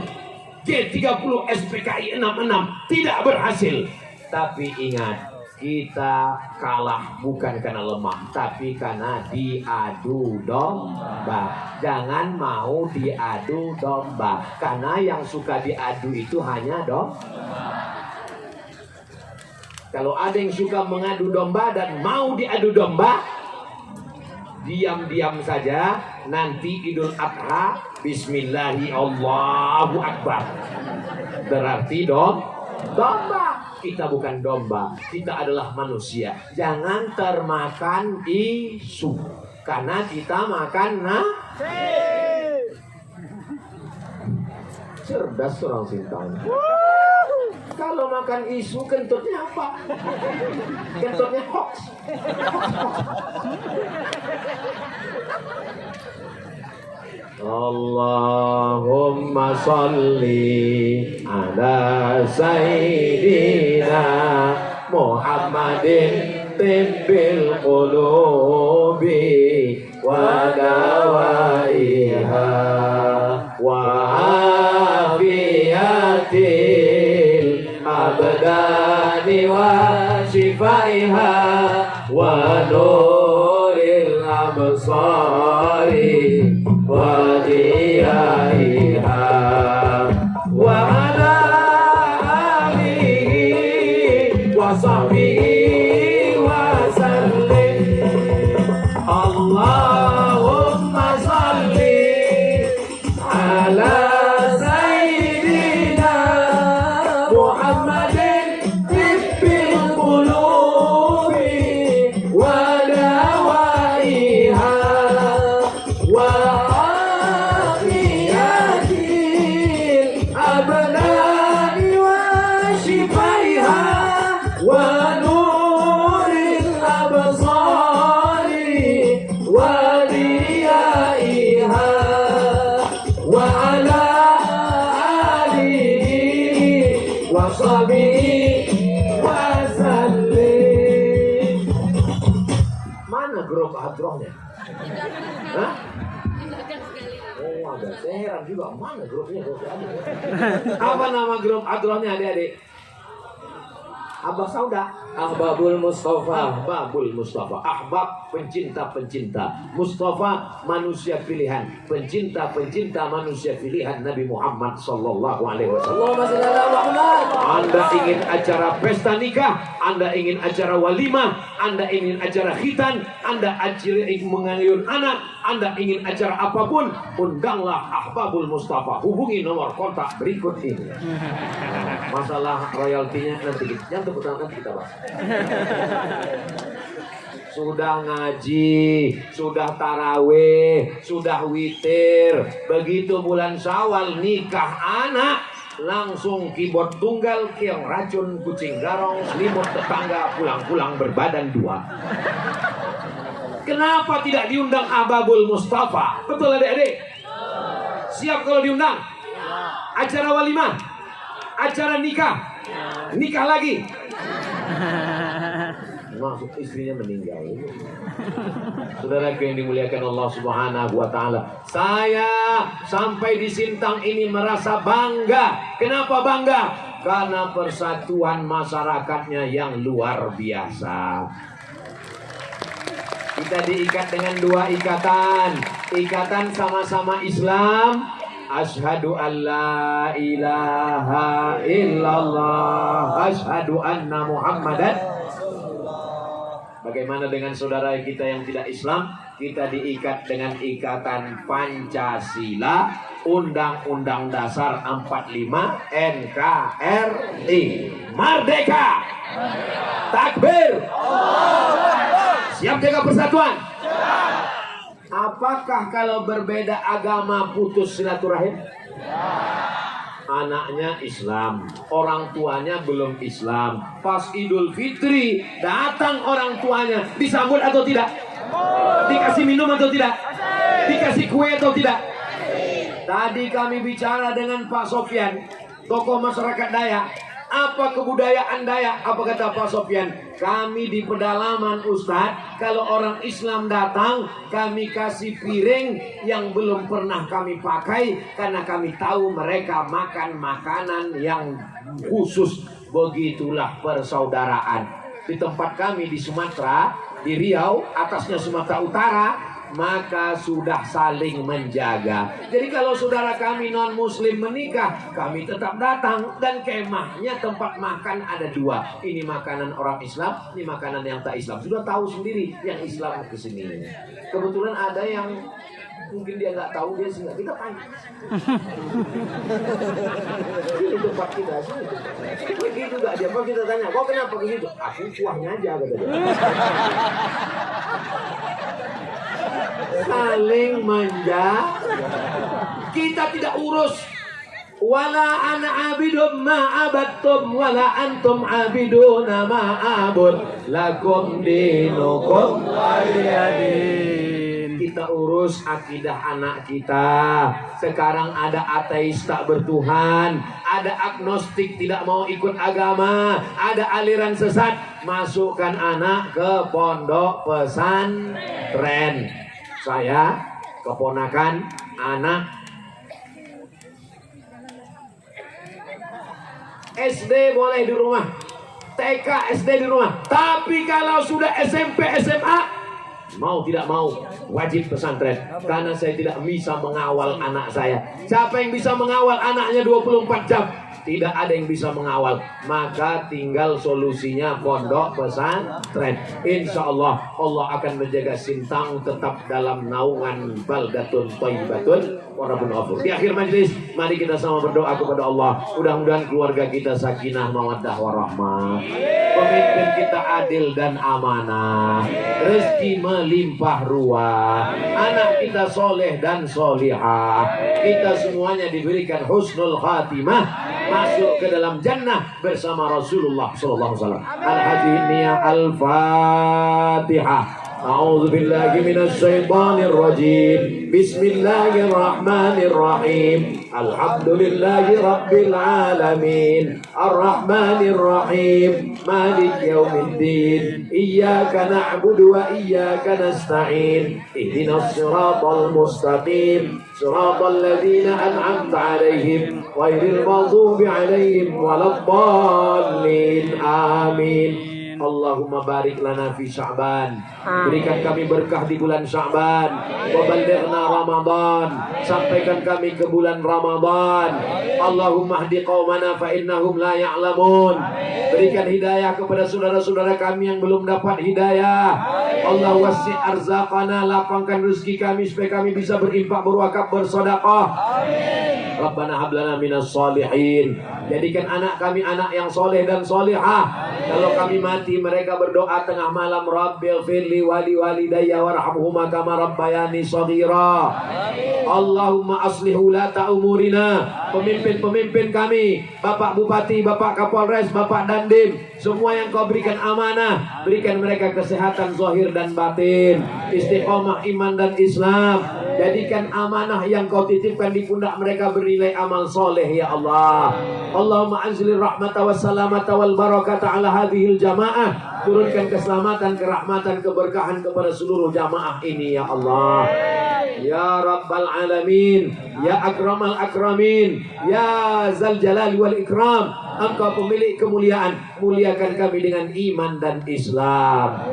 G30 SPKI 66 tidak berhasil. Tapi ingat, kita kalah bukan karena lemah, tapi karena diadu domba. Jangan mau diadu domba, karena yang suka diadu itu hanya domba. Kalau ada yang suka mengadu domba dan mau diadu domba, diam-diam saja. Nanti Idul Adha, Bismillahi Allahu Akbar, berarti domba. Kita bukan domba, kita adalah manusia. Jangan termakan isu, karena kita makan nasi. Cerdas orang Sintang. Kalau makan isu, kentutnya apa? Kentutnya hoax. Allahumma salli ala sayyidina Muhammadin tibbil qulubi wa dawaiha wa afiyatil abdani wa shifaiha wa nuril absari wa diyaiha wa ala alihi wa sahbihi wa sallim. Allahumma salli ala sayyidina Muhammadin tibbil qulubi wa dawaiha semua ada. Saya heran juga, mana grupnya kok ada. Apa nama grup adronnya adik-adik? Abah Sauda, Ahbabul Mustafa. Ahbabul Mustafa, Ahbab pencinta-pencinta, Mustafa manusia pilihan, pencinta-pencinta manusia pilihan Nabi Muhammad sallallahu alaihi wasallam. Allahumma shalli ala Muhammad. Anda ingin acara pesta nikah, Anda ingin acara walimah, Anda ingin acara khitan, Anda ingin mengayun anak, Anda ingin acara apapun, undanglah Ahbabul Mustafa. Hubungi nomor kontak berikut ini. Masalah royaltinya nanti yang tepuk tangan kita bahas. Sudah ngaji, sudah taraweh, sudah witir. Begitu bulan Syawal nikah anak, langsung keyboard tunggal, kiong racun, kucing garong, selimut tetangga, pulang-pulang berbadan dua. Kenapa tidak diundang Ahbabul Mustafa? Betul adik-adik? Siap kalau diundang? Acara walimah, acara nikah, nikah lagi. Maksud istrinya meninggal. Saudara yang dimuliakan Allah Subhanahu wa taala, saya sampai di Sintang ini merasa bangga. Kenapa bangga? Karena persatuan masyarakatnya yang luar biasa. Kita diikat dengan dua ikatan. Ikatan sama-sama Islam. Asyhadu an la ilaha illallah, asyhadu anna Muhammadan. Bagaimana dengan saudara kita yang tidak Islam? Kita diikat dengan ikatan Pancasila, Undang-Undang Dasar 45, NKRI. Merdeka! Takbir! Siap jaga persatuan? Apakah kalau berbeda agama putus silaturahim? Anaknya Islam, orang tuanya belum Islam. Pas Idul Fitri datang orang tuanya, disambut atau tidak? Dikasih minum atau tidak? Dikasih kue atau tidak? Tadi kami bicara dengan Pak Sofyan, tokoh masyarakat Dayak. Apa kebudayaan Dayak? Apa kata Pak Sofyan? Kami di pedalaman Ustadz, kalau orang Islam datang, kami kasih piring yang belum pernah kami pakai, karena kami tahu mereka makan makanan yang khusus. Begitulah persaudaraan. Di tempat kami di Sumatera, di Riau, atasnya Sumatera Utara, maka sudah saling menjaga. Jadi kalau saudara kami non muslim menikah, kami tetap datang. Dan kemahnya tempat makan ada dua. Ini makanan orang Islam, ini makanan yang tak Islam. Sudah tahu sendiri yang Islam ke sini. Kebetulan ada yang mungkin dia nggak tahu, dia sih kita tanya. Ini tempat kita sini. Begitu juga dia, kalau kita tanya, kok kenapa begitu? Aku kuahnya aja katanya. Saling manja. Kita tidak urus. Wala ana abidum ma abattum wala antum abiduna ma abud lakum dinukum waliyadin. Kita urus akidah anak kita. Sekarang ada ateis tak bertuhan, ada agnostik tidak mau ikut agama, ada aliran sesat. Masukkan anak ke pondok pesantren. Saya keponakan anak SD boleh di rumah, TK SD di rumah. Tapi kalau sudah SMP SMA, mau tidak mau wajib pesantren. Karena saya tidak bisa mengawal anak saya. Siapa yang bisa mengawal anaknya 24 jam? Tidak ada yang bisa mengawal. Maka tinggal solusinya pondok pesantren. Insya Allah Allah akan menjaga Sintang tetap dalam naungan baldatun thayyibatun wa rabbun ghafur. Di akhir majlis, mari kita sama berdoa kepada Allah. Mudah-mudahan keluarga kita sakinah mawaddah warahmah. Pemimpin kita adil dan amanah. Rezeki melimpah ruah. Anak kita soleh dan solihah. Kita semuanya diberikan husnul khatimah, masuk ke dalam jannah bersama Rasulullah sallallahu alaihi wasallam. Al-Hadiniyah Al-Fatihah. أعوذ بالله من الشيطان الرجيم بسم الله الرحمن الرحيم الحمد لله رب العالمين الرحمن الرحيم مالك يوم الدين إياك نعبد وإياك نستعين اهدنا الصراط المستقيم صراط الذين أنعمت عليهم غير المغضوب عليهم ولا الضالين آمين. Allahumma barik lana fi Sya'ban. Berikan kami berkah di bulan Sya'ban. Wa ballighna Ramadan. Sampaikan kami ke bulan Ramadan. Allahumma hdi qaumana fa innahum la ya'lamun. Berikan hidayah kepada saudara-saudara kami yang belum dapat hidayah. Allah wasi' arzaqana, lapangkan rezeki kami supaya kami bisa berinfak, berwakaf, bersedekah. Rabbana hab lana minas shalihin. Jadikan anak kami anak yang soleh dan solihah. Kalau kami mati, mereka berdoa tengah malam, Rabbil firli wali walidayya warhamhuma kama rabbayani shaghira. Allahumma aslih ulata umurina. Pemimpin-pemimpin kami, Bapak Bupati, Bapak Kapolres, Bapak Dandim, semua yang kau berikan amanah, berikan mereka kesehatan zahir dan batin, istiqomah iman dan Islam. Jadikan amanah yang kau titipkan di pundak mereka bernilai amal soleh ya Allah. Allahumma anzilir rahmata wassalamata wal barakata ala hadhil jamaah. Turunkan keselamatan, kerahmatan, keberkahan kepada seluruh jamaah ini ya Allah. Ya Rabbal Alamin, Ya Akramal Akramin, Ya Zal Jalali wal Ikram. Engkau pemilik kemuliaan, muliakan kami dengan iman dan Islam.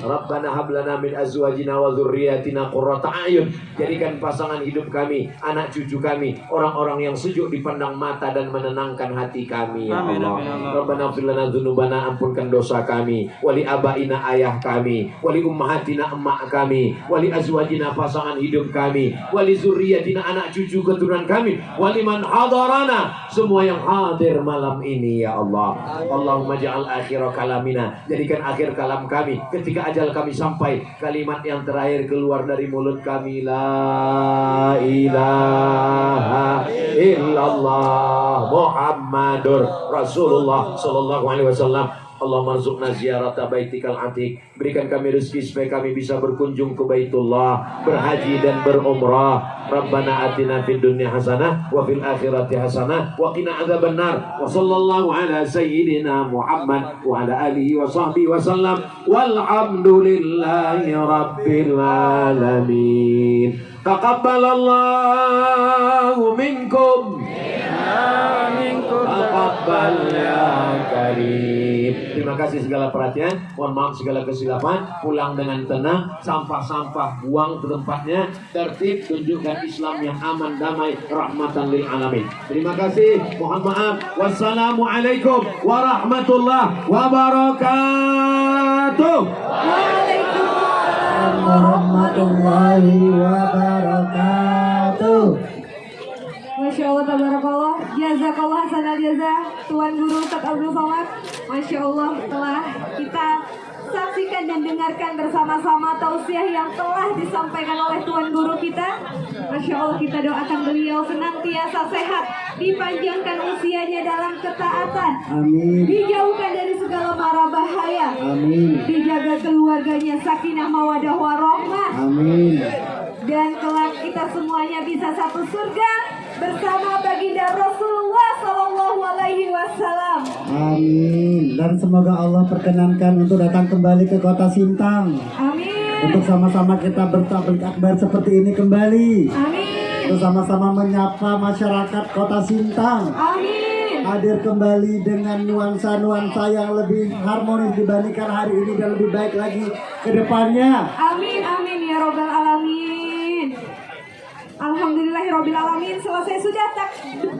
Rabbana hablana min azwajina wa dzurriyyatina qurrata a'yun. Jadikan pasangan hidup kami, anak cucu kami, orang-orang yang sejuk dipandang mata dan menenangkan hati kami ya Allah. Rabbana ighfir lana dzunubana, ampunkan dosa kami, wali abaina ayah kami, wali ummahatina emak kami, wali azwajina pasangan hidup kami, wali dzurriyyatina anak cucu keturunan kami, wali man hadarana, semua yang hadir malam ini ya Allah. Allahumma ja'al akhir kalamina, jadikan akhir kalam kami ketika ajal kami sampai, kalimat yang terakhir keluar dari mulut kami, la ilaha illallah Muhammadur Rasulullah sallallahu alaihi wasallam. Allahumma rzuqna ziyarata baitikal atiq. Berikan kami rezeki supaya kami bisa berkunjung ke Baitullah, berhaji dan berumrah. Rabbana atina fid dunya hasanah wa fil akhirati hasanah wa qina adzabannar. Wa sallallahu ala sayyidina Muhammad wa ala alihi wa sahbihi wa sallam. Walhamdulillahi rabbil alamin. Taqabbalallahu minkum. Taqabbal ya karim. Terima kasih segala perhatian. Mohon maaf segala kesilapan. Pulang dengan tenang. Sampah-sampah buang ke tempatnya. Tertib, tunjukkan Islam yang aman, damai, rahmatan lil alamin. Terima kasih. Mohon maaf. Wassalamualaikum warahmatullahi wabarakatuh. Waalaikumsalam warahmatullahi wabarakatuh. Masya Allah, tabarakallah, jazakallah hasanal jazah Tuan Guru Ustadz Abdul Somad. Masya Allah, telah kita saksikan dan dengarkan bersama-sama tausiah yang telah disampaikan oleh Tuan Guru kita. Masya Allah, kita doakan beliau senantiasa sehat, dipanjangkan usianya dalam ketaatan, Amin. dijauhkan dari segala mara bahaya, Amin. dijaga keluarganya sakinah mawadah warahmah, Amin. dan kelak kita semuanya bisa satu surga bersama baginda Rasulullah Sallallahu Alaihi Wasallam. Amin. Dan semoga Allah perkenankan untuk datang kembali ke kota Sintang. Amin. Untuk sama-sama kita bertablik akbar seperti ini kembali. Amin. Untuk sama-sama menyapa masyarakat kota Sintang. Amin. Hadir kembali dengan nuansa-nuansa yang lebih harmonis dibandingkan hari ini dan lebih baik lagi ke depannya. Amin. Amin ya Robbal Alamin. Alhamdulillahirabbil alamin. Selesai sudah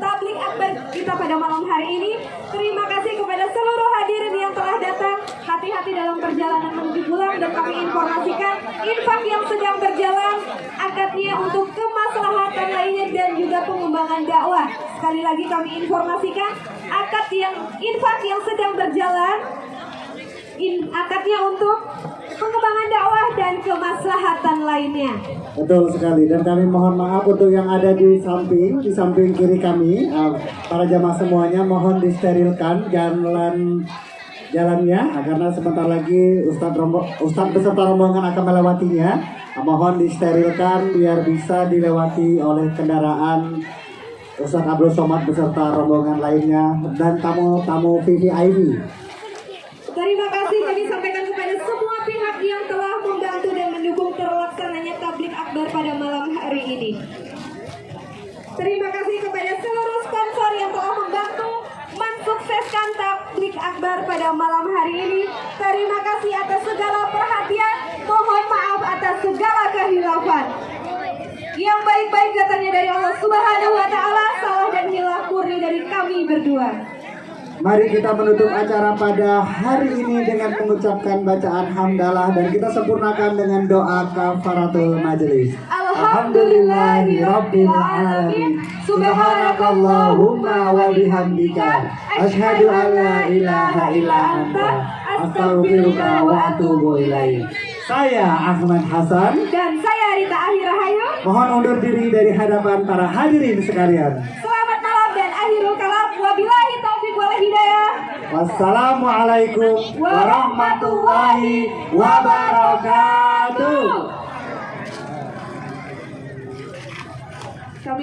tablik akbar kita pada malam hari ini. Terima kasih kepada seluruh hadirin yang telah datang. Hati-hati dalam perjalanan menuju pulang, dan kami informasikan infak yang sedang berjalan akadnya untuk kemaslahatan lainnya dan juga pengembangan dakwah. Sekali lagi kami informasikan infak yang sedang berjalan, akadnya untuk pengembangan dakwah dan kemaslahatan lainnya. Betul sekali, dan kami mohon maaf untuk yang ada di samping kiri kami, para jamaah semuanya mohon disterilkan jalan jalannya karena sebentar lagi Ustadz beserta rombongan akan melewatinya. Mohon disterilkan biar bisa dilewati oleh kendaraan Ustadz Abdul Somad beserta rombongan lainnya dan tamu-tamu VVIP. Terima kasih kami sampaikan kepada semua pihak yang telah membantu dan mendukung terlaksananya tablik akbar pada malam hari ini. Terima kasih kepada seluruh sponsor yang telah membantu mensukseskan tablik akbar pada malam hari ini. Terima kasih atas segala perhatian. Mohon maaf atas segala kehilafan. Yang baik-baik datangnya dari Allah Subhanahu wa taala, salah dan hilaf murni dari kami berdua. Mari kita menutup acara pada hari ini dengan mengucapkan bacaan hamdalah dan kita sempurnakan dengan doa kafaratul majelis. Alhamdulillahirabbil alamin. Subhanakallahumma wa bihamdika asyhadu an la ilaha illa anta astaghfiruka wa atubu ilaik. Saya Ahmad Hasan Dan saya Rita Ahir Rahayu. mohon undur diri dari hadapan para hadirin sekalian. Selamat malam dan akhirul kalam. Wabillahi taufiq wal hidayah. Wassalamualaikum warahmatullahi wabarakatuh.